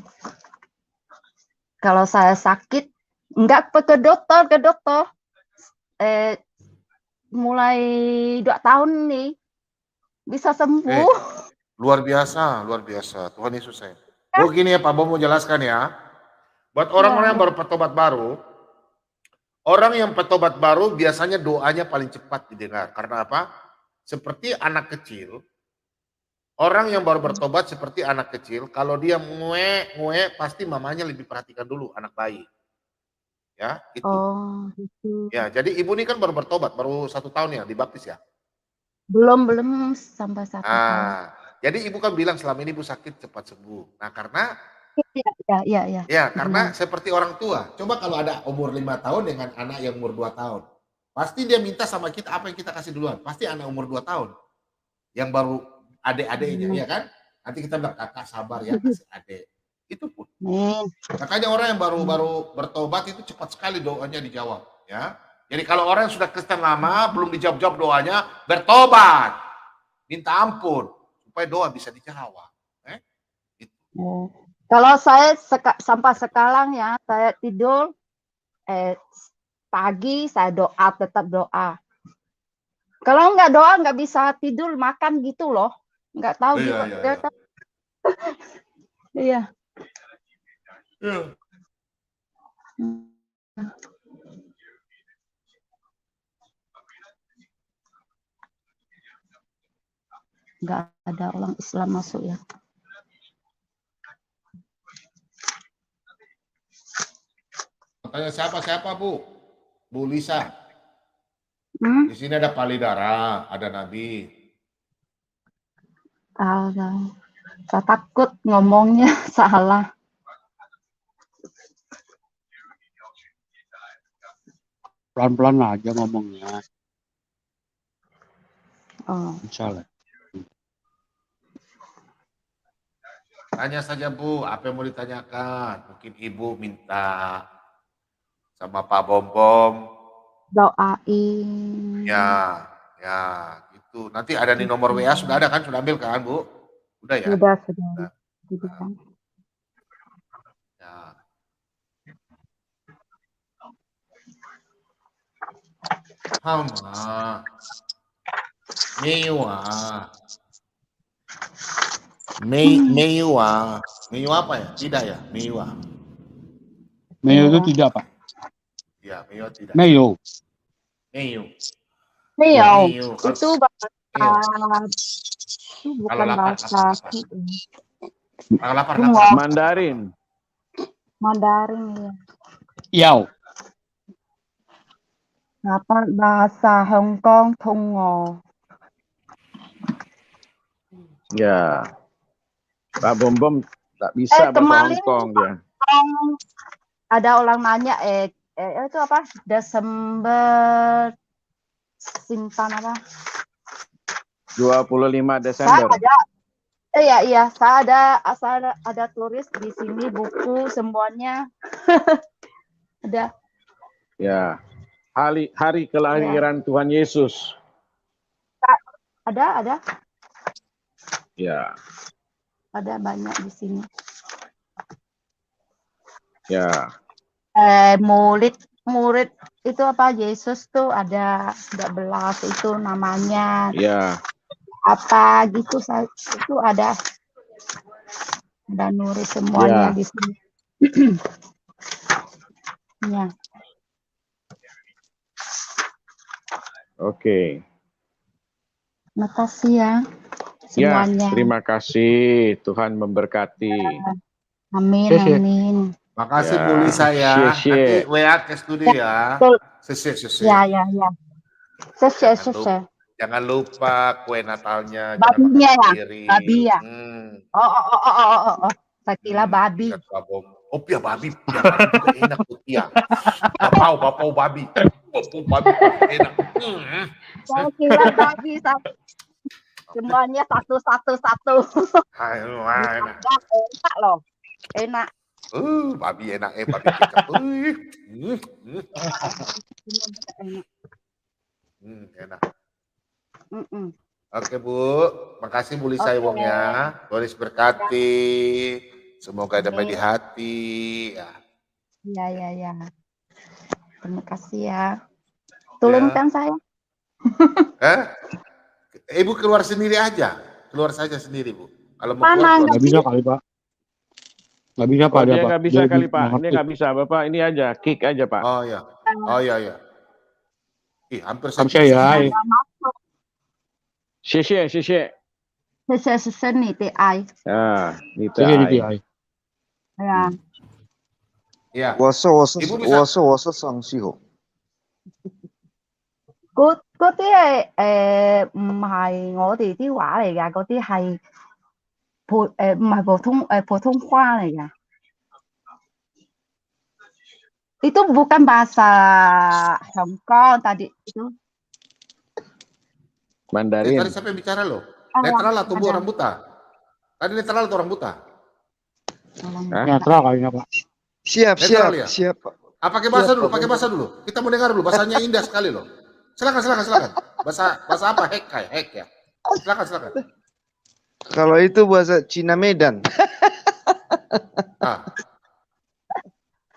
S5: Kalau saya sakit, enggak ke dokter. Mulai 2 tahun nih bisa sembuh.
S1: Luar biasa. Tuhan Yesus sayang. Oh gini ya Pak Bom mau jelaskan ya. Buat orang-orang yang baru bertobat baru, orang yang bertobat baru biasanya doanya paling cepat didengar. Karena apa? Seperti anak kecil, orang yang baru bertobat seperti anak kecil, kalau dia ngue, pasti mamanya lebih perhatikan dulu anak bayi. Ya, itu.
S5: Oh, gitu.
S1: Ya, jadi ibu ini kan baru bertobat, baru 1 tahun ya dibaptis ya?
S5: Belum sampai 1 tahun.
S1: Jadi ibu kan bilang selama ini ibu sakit cepat sembuh. Nah, karena
S5: Iya.
S1: Ya, karena seperti orang tua. Coba kalau ada umur 5 tahun dengan anak yang umur 2 tahun. Pasti dia minta sama kita apa yang kita kasih duluan. Pasti anak umur 2 tahun. Yang baru adik-adiknya, ya kan? Nanti kita bilang, kakak sabar ya, kasih adik. Itu pun. Makanya orang yang baru bertobat itu cepat sekali doanya dijawab. Ya. Jadi kalau orang yang sudah Kristen lama, belum dijawab doanya, bertobat. Minta ampun. Supaya doa bisa dijawab. Gitu.
S5: Kalau saya sampai sekarang ya, saya tidur pagi saya tetap doa. Kalau nggak doa nggak bisa tidur makan gitu loh, nggak tahu juga. Iya. nggak ada orang Islam masuk ya.
S1: Tanya siapa Bu? Bu Lisa.
S5: Hmm?
S1: Di sini ada Palidara, ada Nabi.
S5: Tahu. Saya takut ngomongnya salah.
S3: Pelan-pelan aja ngomongnya.
S5: Oh.
S3: Insya Allah.
S1: Tanya saja Bu, apa yang mau ditanyakan? Mungkin Ibu minta sama Pak Bom.
S5: Doain.
S1: Ya, gitu. Nanti ada di nomor WA, sudah ada kan? Sudah ambil kan Bu? Udah ya?
S5: Sudah.
S1: Nah. Ya. Hama. Meiwa. Meiwa apa ya? Tidak ya? Meiwa.
S3: Meyo itu tidak, Pak.
S1: Ya, Meiwa tidak.
S3: Meyo.
S5: Itu bahasa itu bukan bahasa
S1: lapar.
S2: Mandarin
S5: ya.
S3: Yao.
S5: Apa bahasa Hong Kong Tungo.
S2: ya. Pak Bom tak bisa bahasa Hong Kong dia.
S5: Ada orang nanya itu apa? Desember simpan apa?
S2: 25 Desember.
S5: Saya ada tulis di sini buku semuanya. Ada.
S2: Ya. Hari kelahiran Tuhan Yesus.
S5: Ada.
S2: Ya.
S5: Ada banyak di sini.
S2: Ya.
S5: Murid itu apa? Yesus tuh ada 12 itu namanya.
S2: Ya.
S5: Apa gitu itu ada nulis semuanya
S2: ya.
S5: di sini. Ya.
S2: Oke.
S5: Terima kasih ya semuanya.
S2: Ya, terima kasih. Tuhan memberkati.
S5: Amin.
S1: Makasih Bu Lisa ya. Nanti WA ke studio ya.
S5: Ya.
S1: Jangan lupa kue Natalnya.
S5: Babinya ya. Babi ya. Oh. Saya kira babi.
S1: Oh, pia babi juga enak tuh pia. Bapau babi. Babi enak.
S5: Saya kira babi. Semuanya satu. Enak loh. Enak.
S1: Babi enak babi kecap. Enak. Oke Bu, makasih Bu Lisa Wong ya. Tuhan berkati. Semoga damai di hati.
S5: Ya. Terima kasih ya. Tolongkan saya.
S1: Ibu keluar sendiri aja. Keluar saja sendiri Bu. Kalau mau
S5: keluar.
S3: Nggak bisa kali Pak. Nggak bisa Pak.
S2: Dia nggak bisa kali Pak. Dia nggak bisa. Bapak ini aja, kick aja Pak.
S1: Oh iya. Hampir
S3: saya ya.
S2: 谢谢
S5: 你的爱。
S2: 你的爱。
S6: 呀。我是雙子號。
S5: 嗰啲係唔係我哋啲話嚟㗎，嗰啲係唔係普通話嚟㗎。Itu bukan bahasa Hong Kong tadi itu.
S2: Mandarin.
S1: Tadi siapa yang bicara loh? Netral atau Bu orang buta? Tadi netral atau orang buta?
S3: Netral kayaknya Pak.
S6: Siap.
S1: Pakai bahasa dulu. Kita mau dengar dulu. Bahasanya indah sekali loh. Silakan. Bahasa apa? Hek ya. Silakan.
S6: Kalau itu bahasa Cina Medan.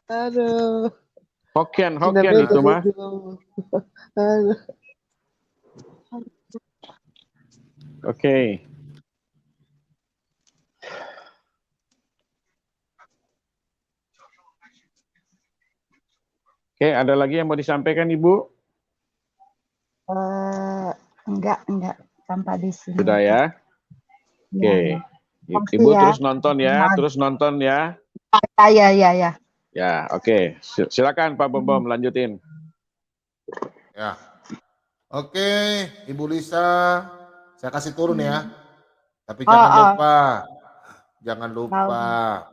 S6: Aduh.
S2: Hokkien itu mah. Oke. Oke, ada lagi yang mau disampaikan Ibu?
S5: Enggak sampai di sini.
S2: Sudah ya? Oke.
S5: Makasih
S2: Ibu
S5: ya.
S2: terus nonton ya, terus nonton ya.
S5: Ya.
S2: Ya, oke. Silakan Pak Bom lanjutin.
S1: Ya. Oke, Ibu Lisa, saya kasih turun ya. Tapi jangan lupa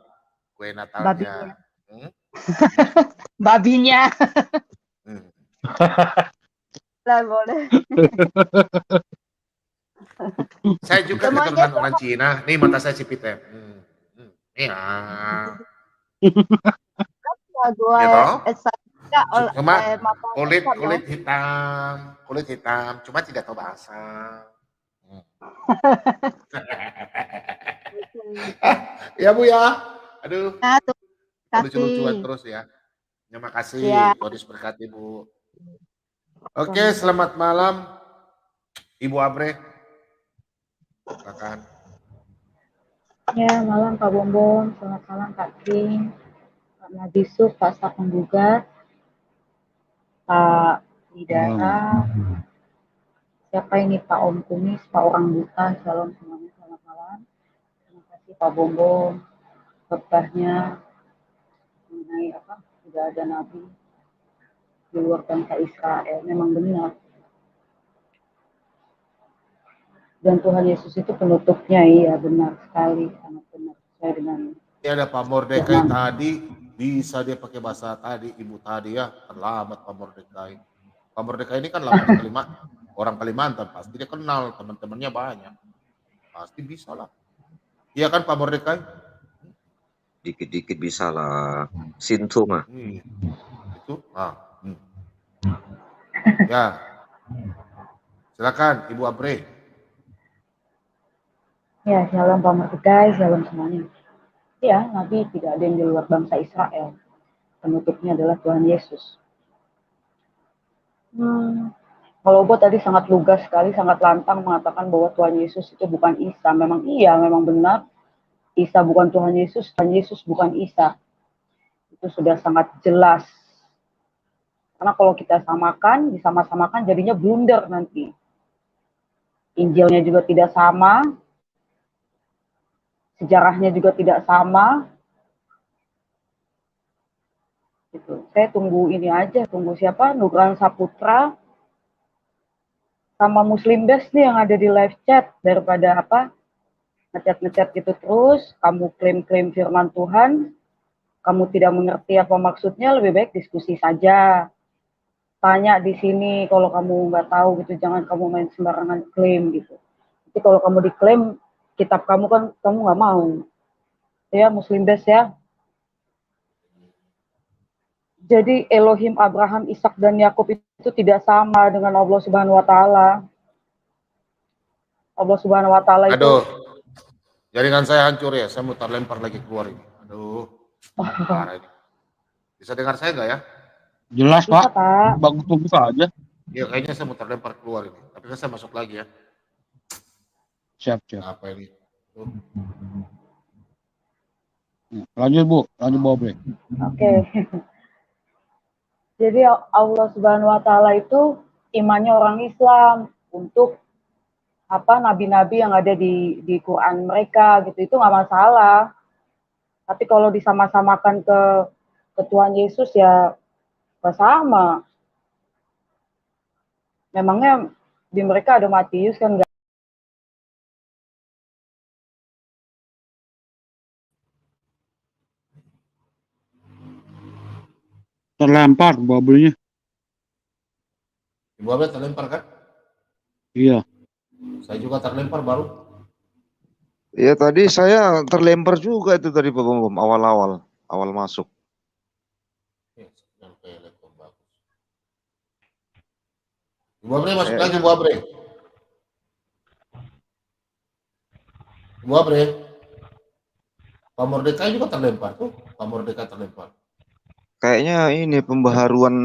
S1: kue Natalnya.
S5: Babinya. Lah boleh.
S1: Saya juga keturunan orang Cina. Nih mata saya sipit ya. Iya. Cuma kulit hitam, cuma tidak tahu bahasa. Ya Bu ya. Aduh. Lucu-lucuan terus ya. Terima kasih. Tuhan berkati Bu. Oke, selamat malam Ibu Abre. Silakan.
S7: Ya, malam Pak Bombom, selamat malam Kak King, Pak Nabisuf, Pak Staf Penggugat, Pak Widara, siapa ini Pak Om Kumis, Pak Orang Buta, shalom semuanya, selamat malam. Terima kasih Pak Bombom, khotbahnya mengenai apa, sudah ada Nabi di luar bangsa Israel, memang benar. Dan Tuhan Yesus itu penutupnya, iya benar sekali, sangat benar. Saya dengan
S1: ini ada Pak Mordekai tadi, bisa dia pakai bahasa tadi, Ibu tadi ya, terlambat Pak Mordekai. Pak Mordekai ini kan orang Kalimantan, pasti dia kenal, teman-temannya banyak. Pasti bisa lah. Iya kan Pak Mordekai?
S6: Dikit-dikit bisa lah. Sintu mah.
S1: Itu, Ya. Silakan Ibu Abre.
S7: ya, shalom Pak Mordekai, shalom semuanya. Ya, Nabi tidak ada yang di luar bangsa Israel. Penutupnya adalah Tuhan Yesus. Kalau buat tadi sangat lugas sekali, sangat lantang mengatakan bahwa Tuhan Yesus itu bukan Isa. Memang iya, memang benar. Isa bukan Tuhan Yesus bukan Isa. Itu sudah sangat jelas. Karena kalau kita samakan, disama-samakan jadinya blunder nanti. Injilnya juga tidak sama, sejarahnya juga tidak sama. Gitu. Saya tunggu ini aja, tunggu siapa? Nugraha Saputra sama Muslim Best nih yang ada di live chat, daripada apa? Ngechat gitu terus, kamu klaim-klaim firman Tuhan, kamu tidak mengerti apa maksudnya, lebih baik diskusi saja. Tanya di sini, kalau kamu nggak tahu gitu, jangan kamu main sembarangan klaim gitu. Jadi kalau kamu diklaim kitab kamu kan kamu nggak mau. Ya, Muslim Best ya. Jadi Elohim Abraham, Ishak dan Yakub itu tidak sama dengan Allah Subhanahu wa taala. Allah Subhanahu wa taala itu.
S1: Aduh. Jaringan saya hancur ya, saya mutar lempar lagi keluar ini. Aduh. Parah ini. Bisa dengar saya nggak ya?
S3: Jelas
S7: Bisa,
S3: Pak. Bagus aja.
S1: Iya, kayaknya saya mutar lempar keluar ini. Tapi kan saya masuk lagi ya.
S3: Siap.
S1: Apa ini?
S3: Lanjut Bu Abre.
S7: Oke. Jadi Allah Subhanahu wa taala itu imannya orang Islam untuk apa nabi-nabi yang ada di Quran mereka gitu, itu nggak masalah. Tapi kalau disama-samakan ke Tuhan Yesus ya nggak sama. Memangnya di mereka ada Matius kan nggak?
S3: Terlempar Abrenya.
S1: Ibu Abre terlempar kan?
S3: Iya.
S1: Saya juga terlempar baru.
S6: Ya tadi saya terlempar juga itu tadi Pak Bom awal masuk.
S1: Ibu Abre masuk lagi Bu Abre. Bu Abre. Pak Mordekai juga terlempar tuh. Pak Mordekai terlempar.
S6: Kayaknya ini pembaharuan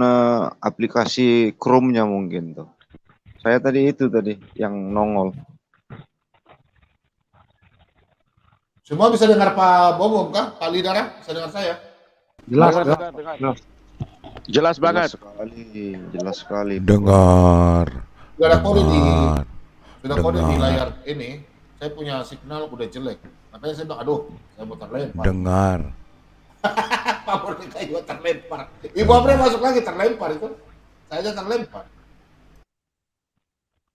S6: aplikasi Chrome-nya mungkin tuh. Saya tadi yang nongol.
S1: Semua bisa dengar Pak Bom kah? Pak Lidara bisa dengar saya?
S2: Jelas banget.
S6: Jelas sekali.
S1: Sudah ada kode di layar ini. saya punya signal udah jelek. Makanya saya bilang, aduh, saya mau terlempar.
S8: Dengar.
S1: Pak Mordeka juga terlempar. Ibu Apri masuk lagi terlempar itu. Saya aja terlempar.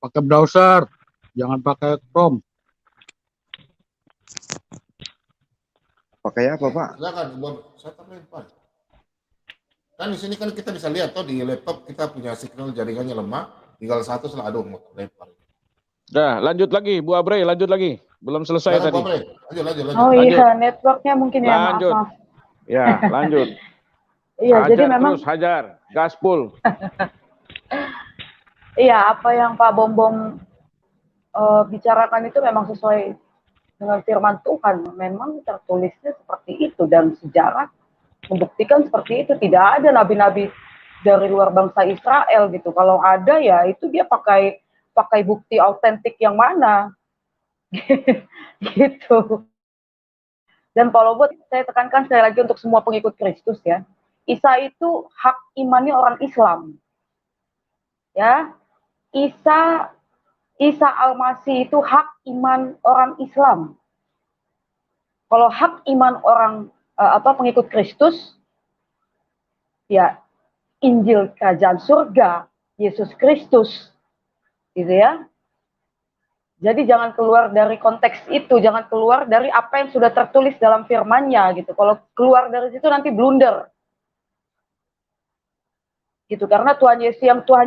S3: Pakai browser, jangan pakai Chrome.
S6: Pakai apa, Pak?
S1: Silakan, Ibu Apri. Saya terlempar. Kan di sini kan kita bisa lihat tuh di laptop kita punya signal jaringannya lemah. Tinggal satu setelah aduh mau terlempar.
S2: Dah, lanjut lagi, Bu Abre, lanjut lagi. Belum selesai
S1: Silakan,
S2: tadi.
S1: Bu Apri. Lanjut.
S7: Oh
S2: Lanjut.
S7: iya, networknya mungkin ya,
S2: Lanjut.
S7: maaf.
S2: Ya, lanjut.
S7: Iya,
S2: Hajar
S7: jadi memang
S2: terus, hajar. Gaspol.
S7: iya apa yang Pak Bom bicarakan itu memang sesuai dengan firman Tuhan. Memang tertulisnya seperti itu dan sejarah membuktikan seperti itu. Tidak ada nabi-nabi dari luar bangsa Israel gitu. Kalau ada ya itu dia pakai bukti autentik yang mana gitu. Dan kalau buat saya tekankan sekali lagi untuk semua pengikut Kristus ya, Isa itu hak imannya orang Islam. Ya, Isa Al-Masih itu hak iman orang Islam. Kalau hak iman orang pengikut Kristus, ya Injil Kerajaan Surga, Yesus Kristus, gitu ya. Jadi jangan keluar dari konteks itu, jangan keluar dari apa yang sudah tertulis dalam firman-Nya gitu. Kalau keluar dari situ nanti blunder. Gitu, karena Tuhan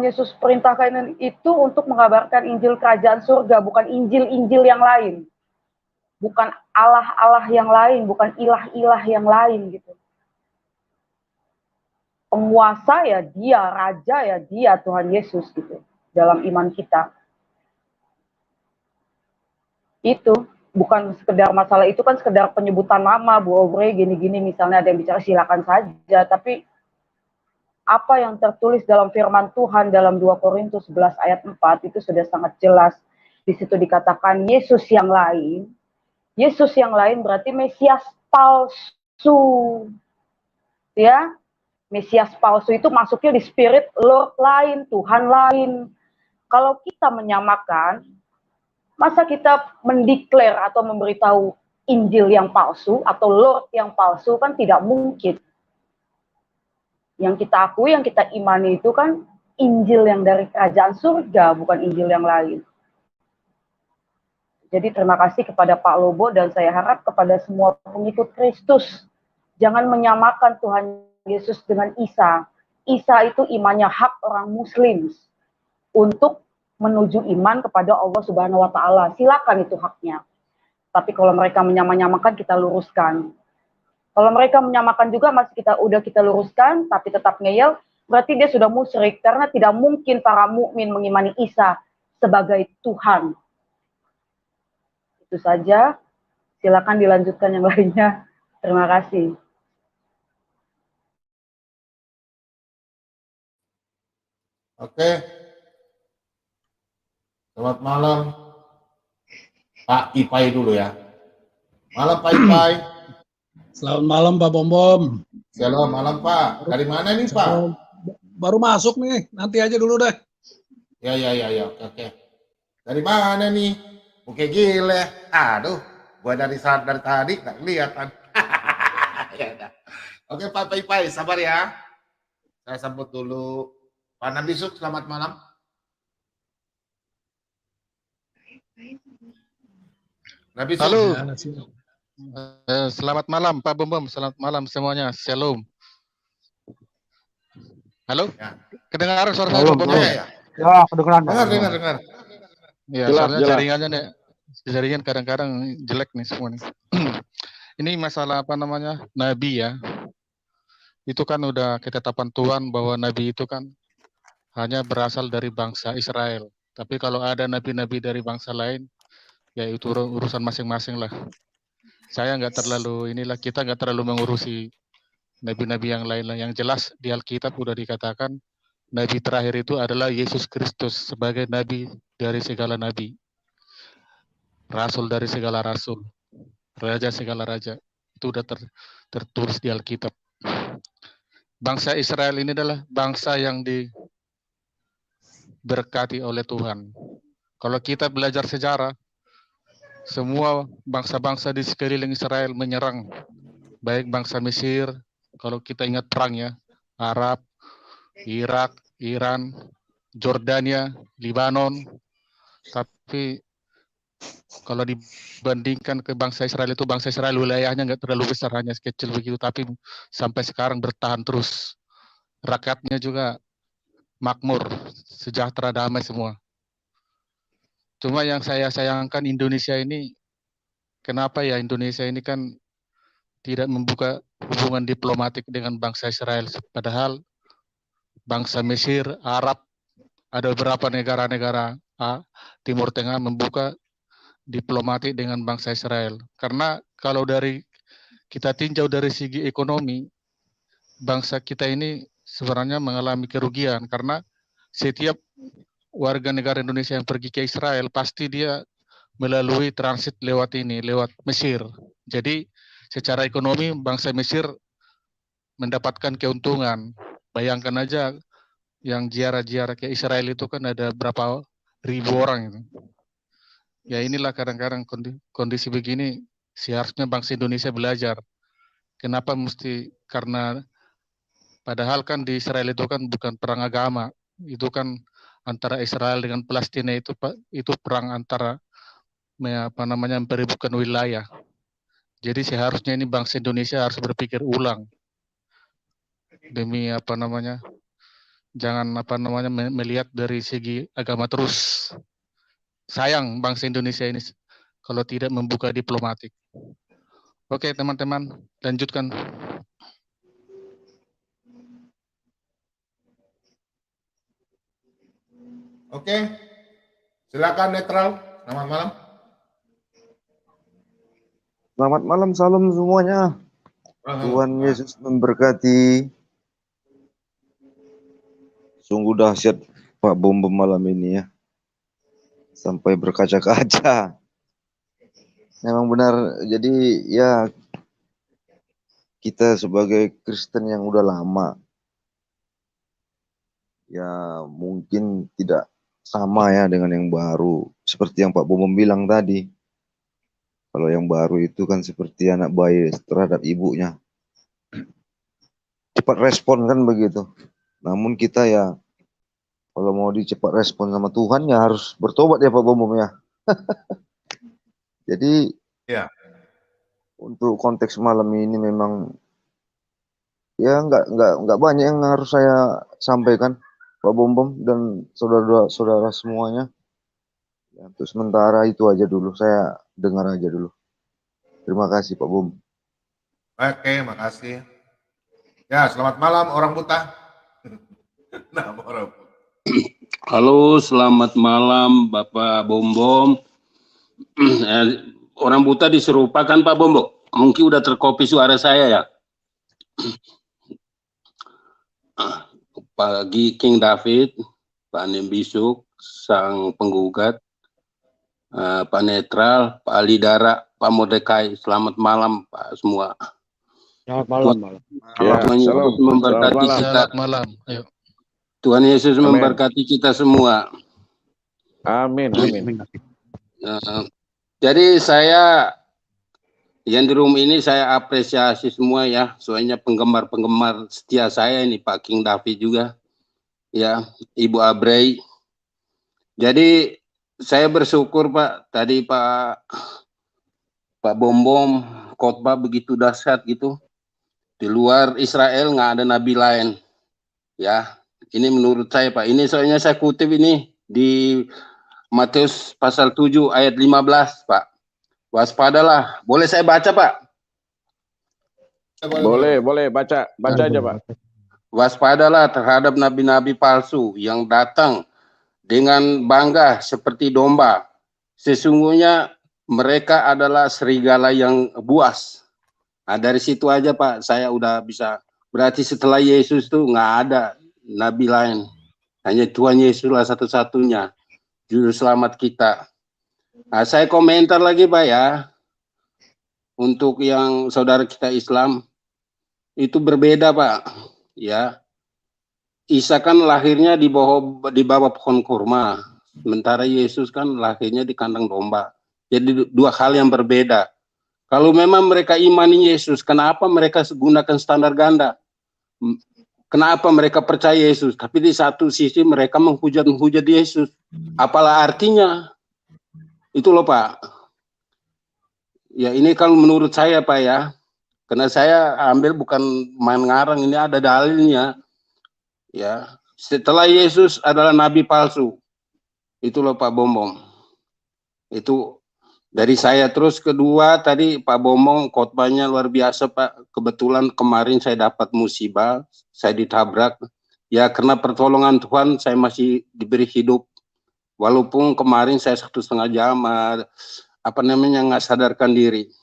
S7: Yesus perintahkan itu untuk mengabarkan Injil Kerajaan Surga, bukan Injil yang lain. Bukan Allah-Allah yang lain, bukan ilah-ilah yang lain gitu. Penguasa ya dia, raja ya dia, Tuhan Yesus gitu, dalam iman kita. Itu bukan sekedar masalah itu kan sekedar penyebutan nama, Bu Obre gini-gini misalnya ada yang bicara silakan saja, tapi apa yang tertulis dalam firman Tuhan dalam 2 Korintus 11 ayat 4 itu sudah sangat jelas. Di situ dikatakan Yesus yang lain berarti Mesias palsu. Ya, Mesias palsu itu masuknya di spirit Lord lain, Tuhan lain. Kalau kita menyamakan, masa kita mendeklar atau memberitahu Injil yang palsu atau Lord yang palsu kan tidak mungkin. Yang kita akui, yang kita imani itu kan Injil yang dari kerajaan surga, bukan Injil yang lain. Jadi terima kasih kepada Pak Lobo dan saya harap kepada semua pengikut Kristus, jangan menyamakan Tuhan Yesus dengan Isa. Isa itu imannya hak orang Muslim untuk menuju iman kepada Allah Subhanahu wa taala. Silakan itu haknya. Tapi kalau mereka menyamakan kita luruskan. Kalau mereka menyamakan juga masih kita luruskan tapi tetap ngeyel, berarti dia sudah musyrik karena tidak mungkin para mukmin mengimani Isa sebagai Tuhan. Itu saja. Silakan dilanjutkan yang lainnya. Terima kasih.
S1: Oke. Selamat malam. Pak Ipai dulu ya. Malam Pak Ipai.
S9: Selamat malam Pak Bom.
S1: Selamat malam Pak. Dari mana nih Pak?
S9: Baru masuk nih, nanti aja dulu deh.
S1: Ya, oke. Dari mana nih? Oke gile. Aduh, gua dari tadi nggak kelihatan. Ya udah. Oke Pak Ipai, sabar ya. Saya sambut dulu. Pak Nabi Suk, selamat malam. Nabi Suk.
S10: Halo. Selamat malam Pak Bom. Selamat malam semuanya. Shalom. Halo? Ya. Kedengaran suara saya Pak Bom?
S3: Ya, kedengaran.
S1: Dengar.
S10: Ya, soalnya jaringannya nih, jaringan kadang-kadang jelek nih semua nih. Ini masalah apa namanya? Nabi ya. Itu kan udah ketetapan Tuhan bahwa nabi itu kan hanya berasal dari bangsa Israel. Tapi kalau ada nabi-nabi dari bangsa lain, ya itu urusan masing-masing lah. Saya nggak terlalu kita nggak terlalu mengurusi nabi-nabi yang lain lah. Yang jelas di Alkitab udah dikatakan nabi terakhir itu adalah Yesus Kristus sebagai nabi dari segala nabi, rasul dari segala rasul, raja segala raja. Itu udah tertulis di Alkitab. Bangsa Israel ini adalah bangsa yang diberkati oleh Tuhan. Kalau kita belajar sejarah, semua bangsa-bangsa di sekeliling Israel menyerang, baik bangsa Mesir, kalau kita ingat perang ya, Arab, Irak, Iran, Jordania, Libanon. Tapi kalau dibandingkan ke bangsa Israel itu, bangsa Israel wilayahnya nggak terlalu besar, hanya kecil begitu, tapi sampai sekarang bertahan terus. Rakyatnya juga makmur, sejahtera, damai semua. Cuma yang saya sayangkan Indonesia ini, kenapa ya Indonesia ini kan tidak membuka hubungan diplomatik dengan bangsa Israel, padahal bangsa Mesir, Arab, ada beberapa negara-negara Timur Tengah membuka diplomatik dengan bangsa Israel. Karena kalau kita tinjau dari segi ekonomi, bangsa kita ini sebenarnya mengalami kerugian karena setiap warga negara Indonesia yang pergi ke Israel pasti dia melalui transit lewat Mesir. Jadi secara ekonomi bangsa Mesir mendapatkan keuntungan. Bayangkan aja yang ziarah-ziarah ke Israel itu kan ada berapa ribu orang itu. Ya inilah kadang-kadang kondisi begini seharusnya bangsa Indonesia belajar. Kenapa mesti, karena padahal kan di Israel itu kan bukan perang agama. Itu kan antara Israel dengan Palestina itu perang antara memperebutkan wilayah. Jadi seharusnya ini bangsa Indonesia harus berpikir ulang demi jangan melihat dari segi agama terus. Sayang bangsa Indonesia ini kalau tidak membuka diplomatik. Oke teman-teman, lanjutkan.
S1: Oke, silakan netral. Selamat malam.
S6: Selamat malam, salam semuanya. Tuhan Yesus memberkati. Sungguh dahsyat Pak Bom malam ini ya. Sampai berkaca-kaca. Memang benar, jadi ya kita sebagai Kristen yang udah lama, ya mungkin tidak sama ya dengan yang baru. Seperti yang Pak Bom bilang tadi. Kalau yang baru itu kan seperti anak bayi terhadap ibunya. Cepat respon kan begitu. Namun kita ya, kalau mau cepat respon sama Tuhan ya harus bertobat ya Pak Bom ya. Jadi
S1: ya, untuk
S6: konteks malam ini memang ya nggak banyak yang harus saya sampaikan Pak Bom dan saudara-saudara semuanya. Ya, untuk sementara itu aja dulu, saya dengar aja dulu. Terima kasih Pak Bom.
S1: Oke, makasih. Ya, selamat malam orang buta. Nah, orang buta.
S8: Halo, selamat malam Bapak Bom. Orang buta diserupakan Pak Bom. Mungkin udah terkopi suara saya ya. Pagi King David, Pak Nembisuk, Sang Penggugat, Pak Netral, Pak Alidara, Pak Mordekai. Selamat malam Pak semua.
S3: Selamat malam.
S8: Tuhan Yesus memberkati kita.
S10: Selamat malam. Ayo.
S8: Tuhan Yesus memberkati kita semua.
S2: Amin.
S8: Jadi saya yang di room ini saya apresiasi semua ya, soalnya penggemar setia saya ini Pak King David juga, ya Ibu Abrey. Jadi saya bersyukur Pak, tadi Pak Bom khotbah begitu dahsyat gitu. Di luar Israel nggak ada nabi lain, ya. Ini menurut saya Pak. Ini soalnya saya kutip ini di Matius pasal 7 ayat 15 Pak. Waspadalah. Boleh saya baca Pak?
S2: Boleh baca aja Pak.
S8: Waspadalah terhadap nabi-nabi palsu yang datang dengan bangga seperti domba. Sesungguhnya mereka adalah serigala yang buas. Nah, dari situ aja Pak, saya udah bisa. Berarti setelah Yesus tuh nggak ada nabi lain. Hanya Tuhan Yesus lah satu-satunya juru selamat kita. Nah, saya komentar lagi Pak ya. Untuk yang saudara kita Islam itu berbeda Pak. Ya. Isa kan lahirnya di bawah pohon kurma. Sementara Yesus kan lahirnya di kandang domba. Jadi dua hal yang berbeda. Kalau memang mereka imani Yesus, kenapa mereka gunakan standar ganda? Kenapa mereka percaya Yesus? Tapi di satu sisi mereka menghujat Yesus. Apalah artinya? Itu loh Pak. Ya ini kalau menurut saya Pak ya. Karena saya ambil bukan main ngarang, ini ada dalilnya. Ya, setelah Yesus adalah nabi palsu. Itu loh Pak Bombom. Itu dari saya. Terus kedua tadi Pak Bombom khotbahnya luar biasa Pak. Kebetulan kemarin saya dapat musibah, saya ditabrak. Ya karena pertolongan Tuhan saya masih diberi hidup. Walaupun kemarin saya 1,5 jam nggak sadarkan diri.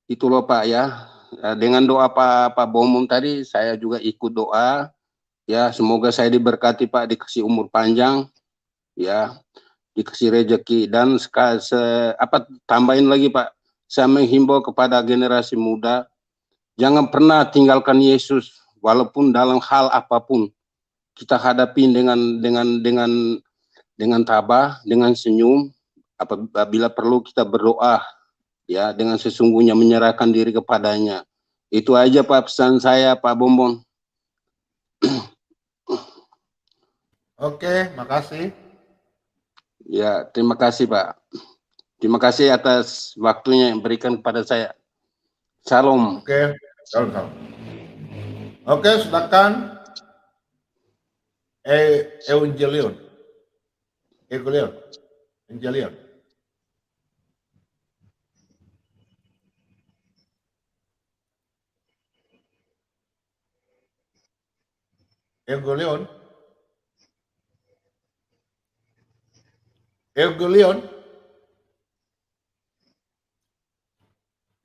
S8: Itu loh Pak ya. Dengan doa Pak Bombom tadi saya juga ikut doa. Ya semoga saya diberkati Pak, dikasih umur panjang. Ya dikasih rezeki dan tambahin lagi Pak, saya menghimbau kepada generasi muda jangan pernah tinggalkan Yesus walaupun dalam hal apapun kita hadapi dengan tabah, dengan senyum. Apabila perlu kita berdoa ya dengan sesungguhnya menyerahkan diri kepadanya. Itu aja Pak pesan saya Pak Bombom.
S1: Oke, makasih.
S8: Ya, terima kasih Pak. Terima kasih atas waktunya yang berikan kepada saya. Salam.
S1: Oke, salam. Oke, silakan. Evangelion.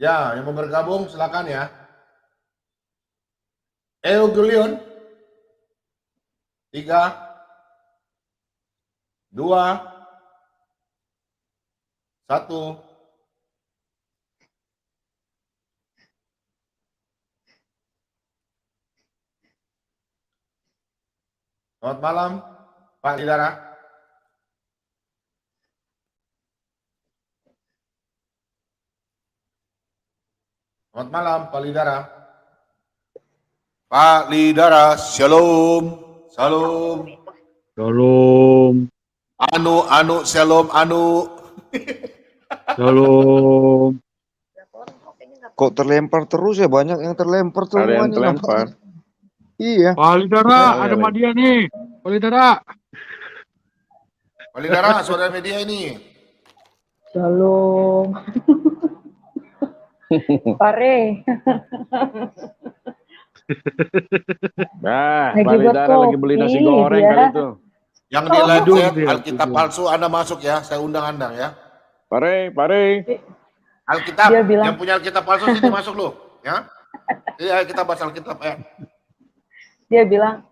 S1: Ya, yang mau bergabung silakan ya. Evangelion. 3, 2, 1. Selamat malam, Pak Lidara. Selamat malam, Pak Lidara. Pak Lidara, shalom. Shalom.
S3: Shalom.
S1: Shalom,
S3: Shalom.
S6: Kok terlempar terus ya, banyak yang terlempar tuh.
S2: Ada yang terlempar.
S6: Iya.
S3: Pak Lidara, ada media nih. Pak Lidara.
S1: Pak Lidara, saudara media ini.
S7: Shalom. Pare.
S2: Nah, Pak Lidara lagi beli nasi goreng kali itu.
S1: Yang di live chat Alkitab palsu Anda masuk ya, saya undang Anda ya.
S2: Pare.
S1: Alkitab, yang punya Alkitab palsu sini masuk loh, ya. Iya, kita bahas Alkitab ya.
S7: Dia bilang,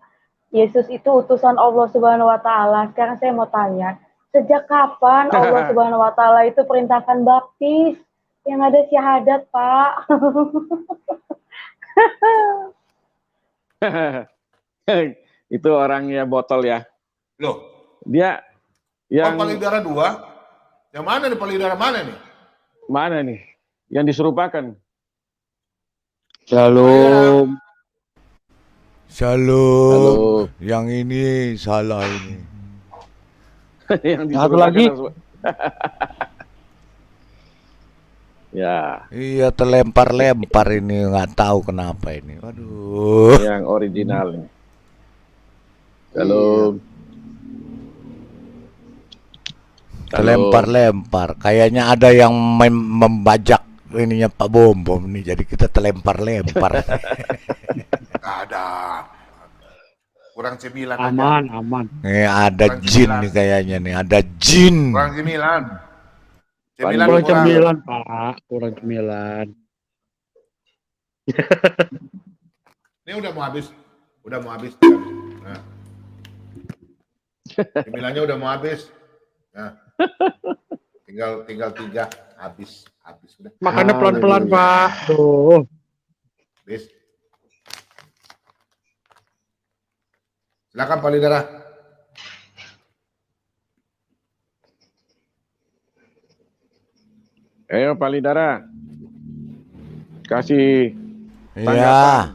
S7: Yesus itu utusan Allah Subhanahu wa taala. Sekarang saya mau tanya, sejak kapan Allah Subhanahu wa taala itu perintahkan baptis? Yang ada syahadat, Pak.
S2: Itu orangnya botol ya.
S1: Loh.
S2: Dia yang
S1: Palidara 2. Yang mana nih Palidara mana nih?
S2: Mana nih? Yang diserupakan.
S3: Shalom.
S11: Shalom. Yang ini salah ini.
S2: Yang
S3: satu lagi.
S2: Ya.
S11: Iya, terlempar-lempar ini, nggak tahu kenapa ini. Waduh.
S2: Yang original ini. Shalom.
S11: Terlempar-lempar. Kayaknya ada yang membajak ininya Pak Bombom nih. Jadi kita terlempar-lempar.
S1: Ada. Kurang cemilan
S3: aman,
S1: aja.
S3: Aman.
S11: Ada kurang jin cemilan. Nih kayaknya nih. Ada jin.
S1: Kurang cemilan.
S3: Kurang cemilan, Pak. Kurang cemilan.
S1: Ini udah mau habis. Nah. Cemilannya udah mau habis. Nah. Tinggal 3 habis udah.
S3: Makannya pelan-pelan, Pak. Tuh.
S1: Habis. Silakan Pak Lidara.
S2: Ayo Pak Lidara, kasih
S11: Ya,
S2: tanggapan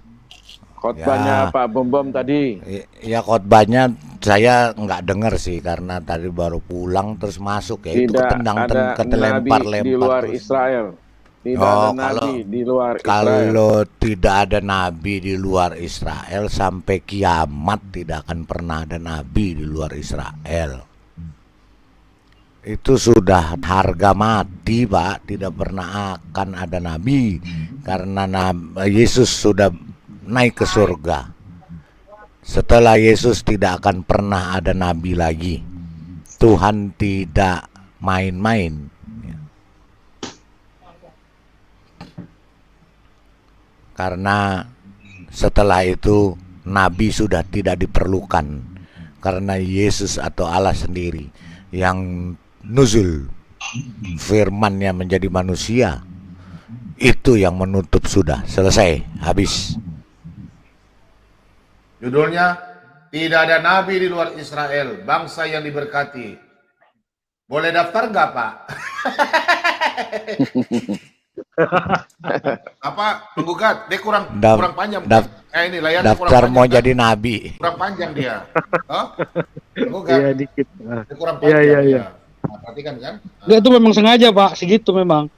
S2: khotbahnya Pak Bom tadi.
S11: ya khotbahnya saya nggak dengar sih karena tadi baru pulang terus masuk ya. Itu
S2: Tidak ada
S11: ketelempar-lempar
S2: nabi di luar
S11: terus.
S2: Israel. Tidak
S11: Oh,
S2: ada nabi di luar Israel.
S11: Kalau tidak ada nabi di luar Israel sampai kiamat tidak akan pernah ada nabi di luar Israel. Itu sudah harga mati, Pak. Tidak pernah akan ada nabi karena Yesus sudah naik ke surga. Setelah Yesus tidak akan pernah ada nabi lagi. Tuhan tidak main-main. Karena setelah itu nabi sudah tidak diperlukan karena Yesus atau Allah sendiri yang nuzul firman-Nya menjadi manusia, itu yang menutup. Sudah selesai, habis.
S1: Judulnya, tidak ada nabi di luar Israel, bangsa yang diberkati. Boleh daftar nggak, Pak? Apa penggugat? Dia kurang panjang. Ini layarnya kurang
S11: Daftar
S1: panjang,
S11: mau
S1: kan?
S11: jadi nabi.
S1: Kurang panjang dia. Oh? Penggugat.
S3: Iya dikit.
S1: Dia kurang panjang. Iya. Nah, perhatikan kan?
S3: Nggak, itu memang sengaja Pak, segitu memang.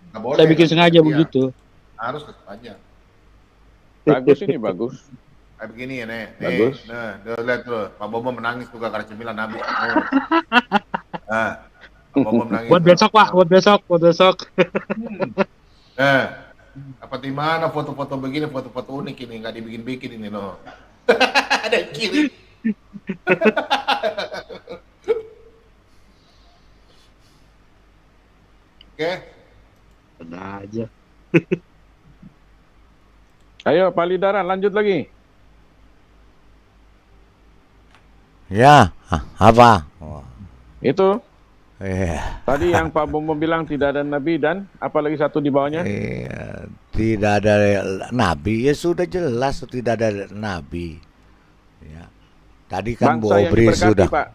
S1: Nggak boleh,
S3: Saya bikin sengaja
S1: iya.
S3: begitu.
S1: Harus panjang.
S2: Bagus ini, bagus.
S1: Kayak begini ya, Nek.
S2: Bagus.
S1: Nah, lihat tuh, Pak Bobo menangis juga karena cemilan nabi. Nah, Pak Bobo menangis.
S3: Buat besok Pak, buat besok.
S1: Apa di mana foto-foto begini, foto-foto unik ini, nggak dibikin-bikin ini loh. Ada yang kiri. Oke.
S3: Ada aja.
S2: Ayo Pak Lidara, lanjut lagi.
S11: Ya, apa?
S2: Itu
S11: Iya.
S2: tadi yang Pak Bom bilang tidak ada nabi dan apalagi satu di bawahnya.
S11: Iya, tidak ada nabi, ya sudah jelas tidak ada nabi. Ya. Tadi kan Bu
S2: Bangsa yang
S11: Obri
S2: diberkati,
S11: sudah.
S2: Pak.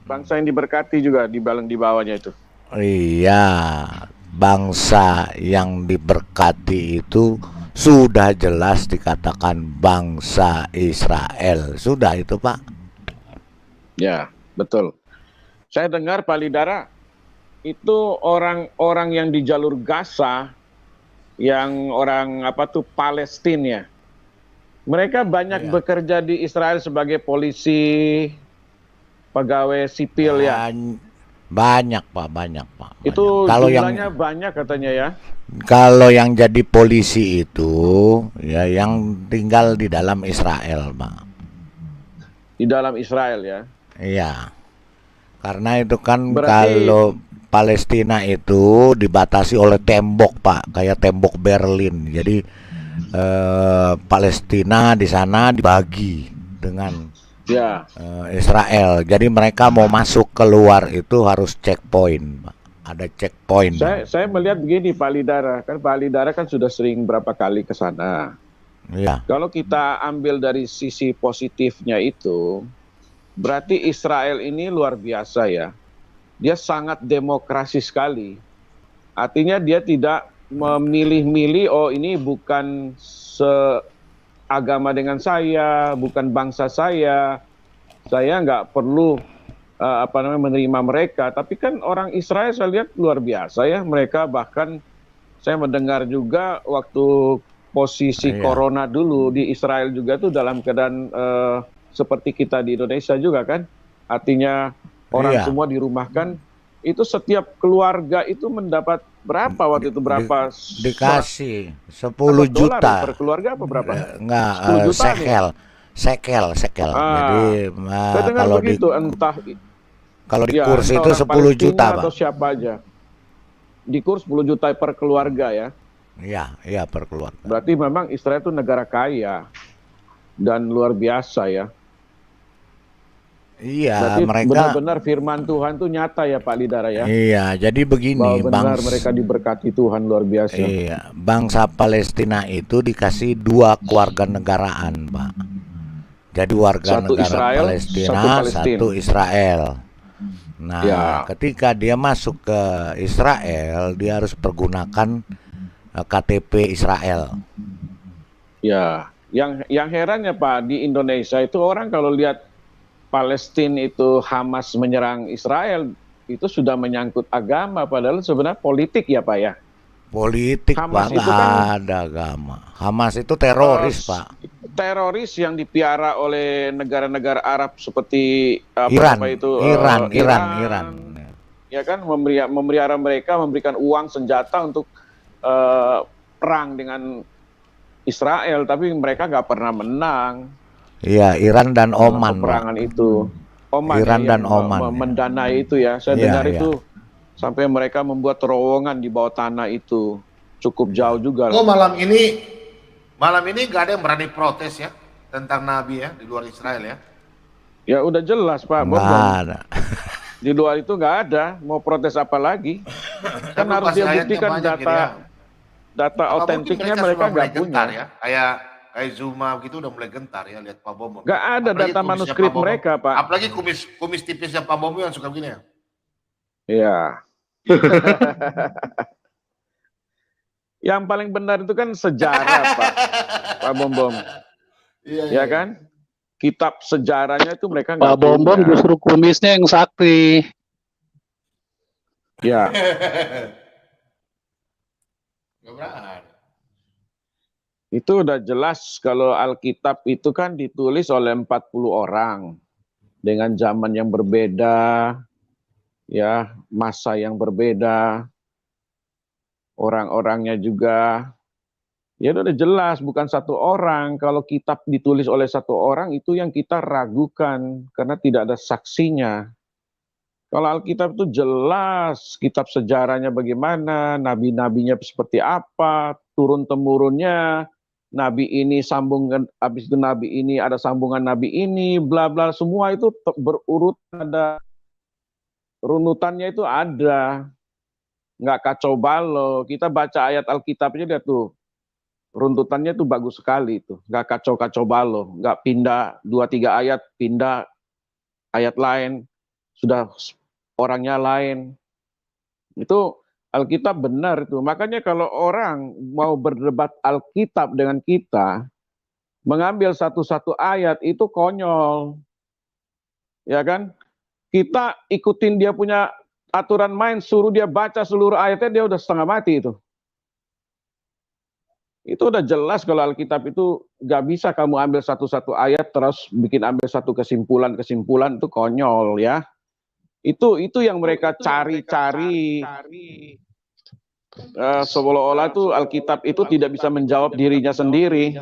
S2: Bangsa yang diberkati juga di bawahnya itu.
S11: Iya, bangsa yang diberkati itu sudah jelas dikatakan bangsa Israel. Sudah itu, Pak.
S2: Ya, betul. Saya dengar Pak Lidara, itu orang-orang yang di jalur Gaza, yang orang Palestina, mereka banyak bekerja di Israel sebagai polisi, pegawai sipil ya.
S11: Banyak Pak, banyak Pak.
S2: Itu
S11: Kalau
S2: jumlahnya banyak katanya ya.
S11: Kalau yang jadi polisi itu ya yang tinggal di dalam Israel, Pak.
S2: Di dalam Israel ya.
S11: Iya. Karena itu kan
S2: Berarti
S11: kalau Palestina itu dibatasi oleh tembok, Pak, kayak tembok Berlin. Jadi Palestina di sana dibagi dengan Israel. Jadi mereka mau masuk keluar itu harus checkpoint, Pak. Ada checkpoint.
S2: Saya melihat begini Pak Lidara, kan Pak Lidara kan sudah sering berapa kali ke sana.
S11: Iya.
S2: Kalau kita ambil dari sisi positifnya itu, berarti Israel ini luar biasa ya. Dia sangat demokrasi sekali. Artinya dia tidak memilih-milih, oh ini bukan seagama dengan saya, bukan bangsa saya nggak perlu menerima mereka. Tapi kan orang Israel saya lihat luar biasa ya. Mereka bahkan saya mendengar juga waktu posisi corona dulu di Israel juga tuh dalam keadaan seperti kita di Indonesia juga kan, artinya orang semua dirumahkan, itu setiap keluarga itu mendapat berapa waktu itu berapa?
S11: Dikasih 10 juta
S2: per keluarga apa berapa?
S11: Enggak,
S2: 10 juta
S11: sekel. Jadi
S2: saya dengar
S11: kalau
S2: begitu,
S11: kalau di kurs itu 10 juta, Pak.
S2: Atau siapa aja. Di kurs 10 juta per keluarga ya.
S11: Iya per keluarga.
S2: Berarti memang Israel itu negara kaya dan luar biasa ya.
S11: Iya,
S2: berarti
S11: mereka
S2: benar-benar firman Tuhan tuh nyata ya Pak Lidara ya.
S11: Iya, jadi begini,
S2: benar mereka diberkati Tuhan luar biasa.
S11: Iya, bangsa Palestina itu dikasih 2 keluarga negaraan, Pak. Jadi warga
S2: Satu
S11: negara
S2: Israel,
S11: Palestina,
S2: satu Palestina.
S11: satu Israel. Nah,
S2: Ya.
S11: ketika dia masuk ke Israel, dia harus pergunakan KTP Israel.
S2: Ya, yang herannya Pak, di Indonesia itu orang kalau lihat Palestina itu Hamas menyerang Israel, itu sudah menyangkut agama, padahal sebenarnya politik ya Pak ya.
S11: Politik,
S2: Hamas
S11: Pak,
S2: itu
S11: nggak
S2: kan
S11: ada agama. Hamas itu teroris, Pak.
S2: teroris yang dipiara oleh negara-negara Arab seperti apa
S11: Iran,
S2: namanya itu
S11: Iran.
S2: Ya kan, memelihara mereka, memberikan uang senjata untuk perang dengan Israel, tapi mereka nggak pernah menang.
S11: Iya, Iran dan Oman, Pak.
S2: Peperangan itu. Oman
S11: Iran
S2: ya,
S11: dan
S2: yang
S11: Oman.
S2: mendanai itu ya. Saya
S11: Iya,
S2: dengar
S11: iya.
S2: itu sampai mereka membuat terowongan di bawah tanah itu. Cukup jauh juga.
S1: Oh, malam ini nggak ada yang berani protes ya tentang Nabi ya di luar Israel ya?
S2: Ya udah jelas Pak.
S11: Nggak ada.
S2: Di luar itu nggak ada. Mau protes apa lagi? Kan harus dia buktikan data autentiknya mereka nggak punya.
S1: Ya. Kayak Zuma gitu udah mulai gentar ya lihat Pak Bomo.
S2: Nggak ada
S1: apalagi
S2: data manuskrip mereka Pak.
S1: Apalagi kumis tipisnya Pak Bomo yang suka begini ya.
S2: Iya. Yang paling benar itu kan sejarah Pak Bom. Iya kan? Kitab sejarahnya itu mereka nggak
S3: Pak Bom justru kumisnya yang sakti.
S2: Ya. Itu udah jelas kalau Alkitab itu kan ditulis oleh 40 orang dengan zaman yang berbeda, ya, masa yang berbeda, orang-orangnya juga. Ya udah jelas, bukan satu orang. Kalau kitab ditulis oleh satu orang itu yang kita ragukan karena tidak ada saksinya. Kalau Alkitab itu jelas, kitab sejarahnya bagaimana, nabi-nabinya seperti apa, turun-temurunnya, nabi ini sambungan, habis itu nabi ini ada sambungan nabi ini, bla bla, semua itu berurut, ada runutannya itu ada. Nggak kacau balau. Kita baca ayat Alkitabnya dia tuh, runtutannya itu bagus sekali itu, nggak kacau-kacau balau, nggak pindah 2-3 ayat, pindah ayat lain, sudah orangnya lain. Itu Alkitab benar itu. Makanya kalau orang mau berdebat Alkitab dengan kita, mengambil satu-satu ayat itu konyol. Ya kan? Kita ikutin dia punya aturan main, suruh dia baca seluruh ayatnya, dia udah setengah mati itu. Itu udah jelas kalau Alkitab itu nggak bisa kamu ambil satu-satu ayat terus bikin ambil satu kesimpulan itu konyol ya. Itu yang mereka cari-cari. Seolah-olah itu Alkitab itu tidak bisa menjawab dirinya sendiri.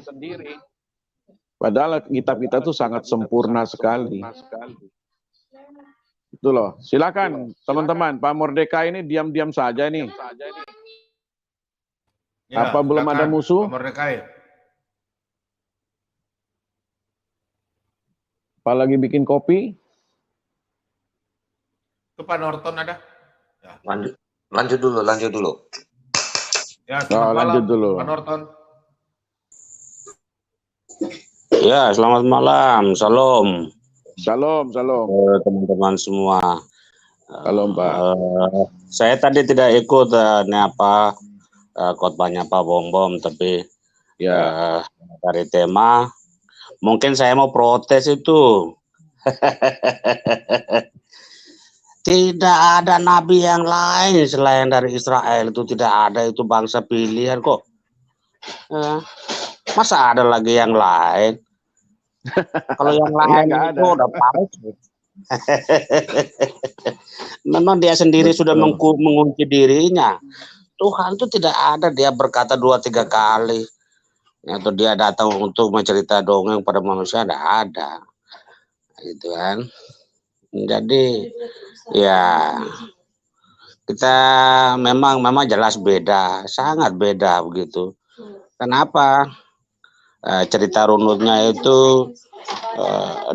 S2: Padahal kitab kita itu sangat sempurna sekali. Itu loh. Silakan teman-teman, Pak Mordeka ini diam-diam saja nih.
S1: Ya,
S2: apa belum ada musuh? Apalagi bikin kopi?
S1: Itu Pak Norton ada?
S12: Ya. Lanjut dulu.
S1: Ya, selamat malam,
S2: lanjut dulu.
S1: Pak Norton.
S8: Ya, selamat malam. Salam.
S2: Salam.
S8: Teman-teman semua.
S2: Salam, Pak.
S8: Saya tadi tidak ikut khotbahnya Pak Bom, tapi
S2: ya
S8: dari tema mungkin saya mau protes itu. Tidak ada nabi yang lain selain dari Israel, itu tidak ada, itu bangsa pilihan kok. Masa ada lagi yang lain? Kalau yang lain itu udah palsu. Memang dia sendiri sudah mengunci dirinya. Tuhan itu tidak ada, dia berkata 2-3 kali. Atau dia datang untuk mencerita dongeng pada manusia, tidak ada. Gitu kan. Jadi ya kita memang jelas beda, sangat beda begitu. Kenapa? Cerita runutnya itu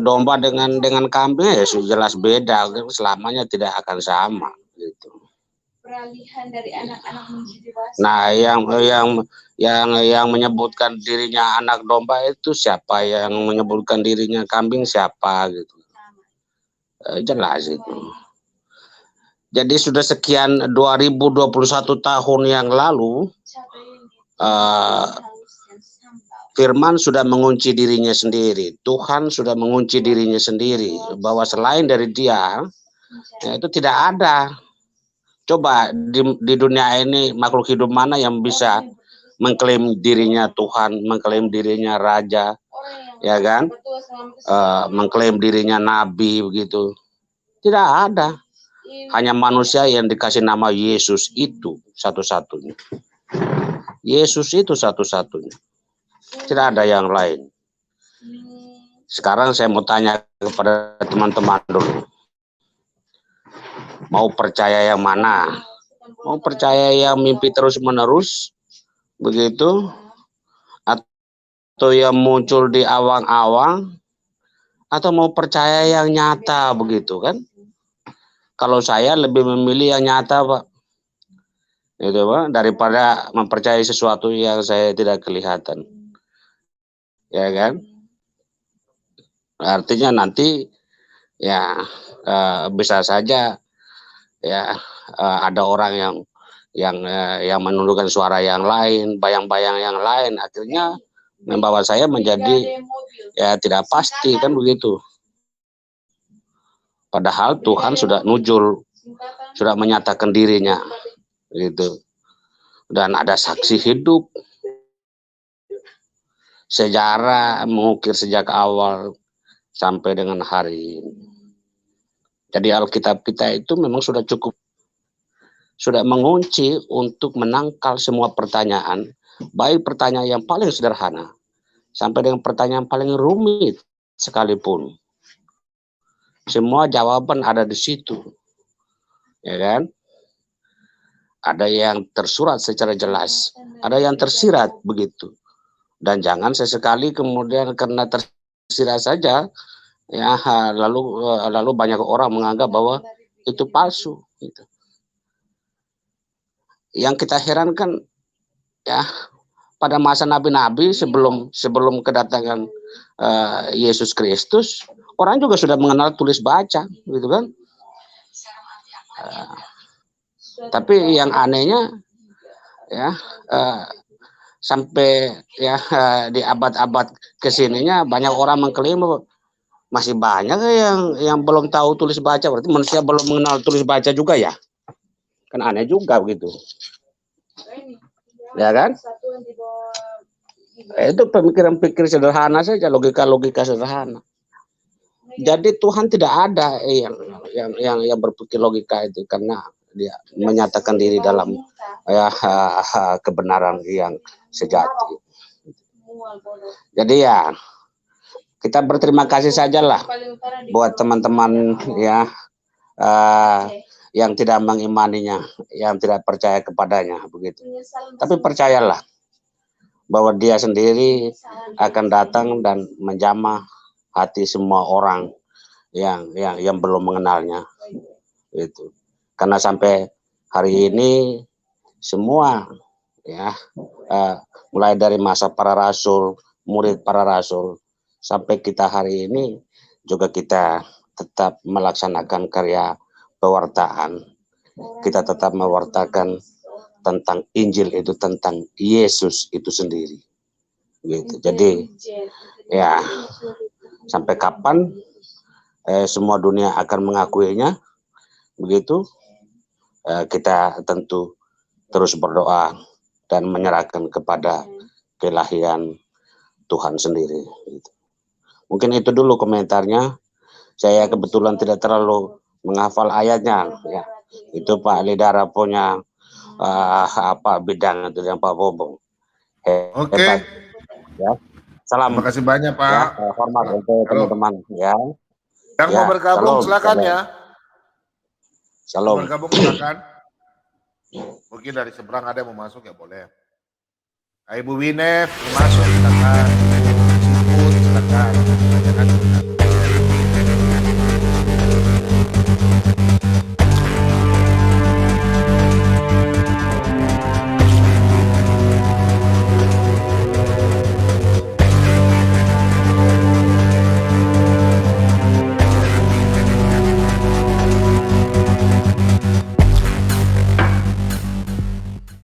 S8: domba dengan kambing ya jelas beda, selamanya tidak akan sama gitu.
S13: Peralihan dari anak-anak menjadi dewasa.
S8: Nah, yang menyebutkan dirinya anak domba itu siapa? Yang menyebutkan dirinya kambing siapa gitu? Jelas itu. Jadi sudah sekian 2021 tahun yang lalu, Firman sudah mengunci dirinya sendiri. Tuhan sudah mengunci dirinya sendiri. Bahwa selain dari dia, ya, itu tidak ada. Coba di dunia ini makhluk hidup mana yang bisa mengklaim dirinya Tuhan, mengklaim dirinya Raja, ya kan? Mengklaim dirinya Nabi begitu. Tidak ada. Hanya manusia yang dikasih nama Yesus itu satu-satunya. Yesus itu satu-satunya. Tidak ada yang lain. Sekarang saya mau tanya kepada teman-teman dulu. Mau percaya yang mana? Mau percaya yang mimpi terus-menerus? Begitu? Atau yang muncul di awang-awang? Atau mau percaya yang nyata begitu kan? Kalau saya lebih memilih yang nyata, Pak. Itu, Pak, daripada mempercayai sesuatu yang saya tidak kelihatan. Ya kan? Artinya nanti ya bisa saja ya ada orang yang menundukkan suara yang lain, bayang-bayang yang lain, akhirnya membawa saya menjadi ya tidak pasti kan begitu. Padahal Tuhan sudah nujul, sudah menyatakan dirinya, gitu. Dan ada saksi hidup, sejarah mengukir sejak awal sampai dengan hari ini. Jadi Alkitab kita itu memang sudah cukup, sudah mengunci untuk menangkal semua pertanyaan, baik pertanyaan yang paling sederhana, sampai dengan pertanyaan paling rumit sekalipun. Semua jawaban ada di situ, ya kan? Ada yang tersurat secara jelas, ada yang tersirat begitu. Dan jangan sesekali kemudian karena tersirat saja, ya lalu banyak orang menganggap bahwa itu palsu. Gitu. Yang kita herankan, ya pada masa nabi-nabi sebelum kedatangan Yesus Kristus, orang juga sudah mengenal tulis baca, gitu kan? Tapi yang anehnya, ya sampai ya di abad-abad kesininya banyak orang mengklaim bahwa masih banyak yang belum tahu tulis baca, berarti manusia belum mengenal tulis baca juga ya? Kan aneh juga begitu, ya kan? Itu pemikiran-pikir sederhana saja, logika-logika sederhana. Jadi Tuhan tidak ada yang berpikir logika itu, karena dia menyatakan diri dalam kebenaran yang sejati. Jadi ya kita berterima kasih sajalah buat teman-teman ya yang tidak mengimaninya, yang tidak percaya kepadanya begitu. Tapi percayalah bahwa dia sendiri akan datang dan menjamah hati semua orang yang belum mengenalnya, itu. Karena sampai hari ini semua ya mulai dari masa para rasul, murid para rasul, sampai kita hari ini juga kita tetap melaksanakan karya pewartaan. Kita tetap mewartakan tentang Injil itu, tentang Yesus itu sendiri. Gitu. Jadi ya sampai kapan semua dunia akan mengakuinya, begitu kita tentu terus berdoa dan menyerahkan kepada keilahian Tuhan sendiri. Gitu. Mungkin itu dulu komentarnya. Saya kebetulan tidak terlalu menghafal ayatnya. Ya. Itu Pak Lidara punya bidang itu yang Pak Bobong.
S1: Oke.
S8: Ya. Salam.
S1: Terima kasih banyak Pak.
S8: Ya, hormat untuk teman-teman. Ya.
S1: Yang mau bergabung silakan ya.
S8: Shalom.
S1: Bergabung silakan. Mungkin dari seberang ada yang mau masuk ya boleh. Ibu Winef masuk silakan. Ibu Siput silakan.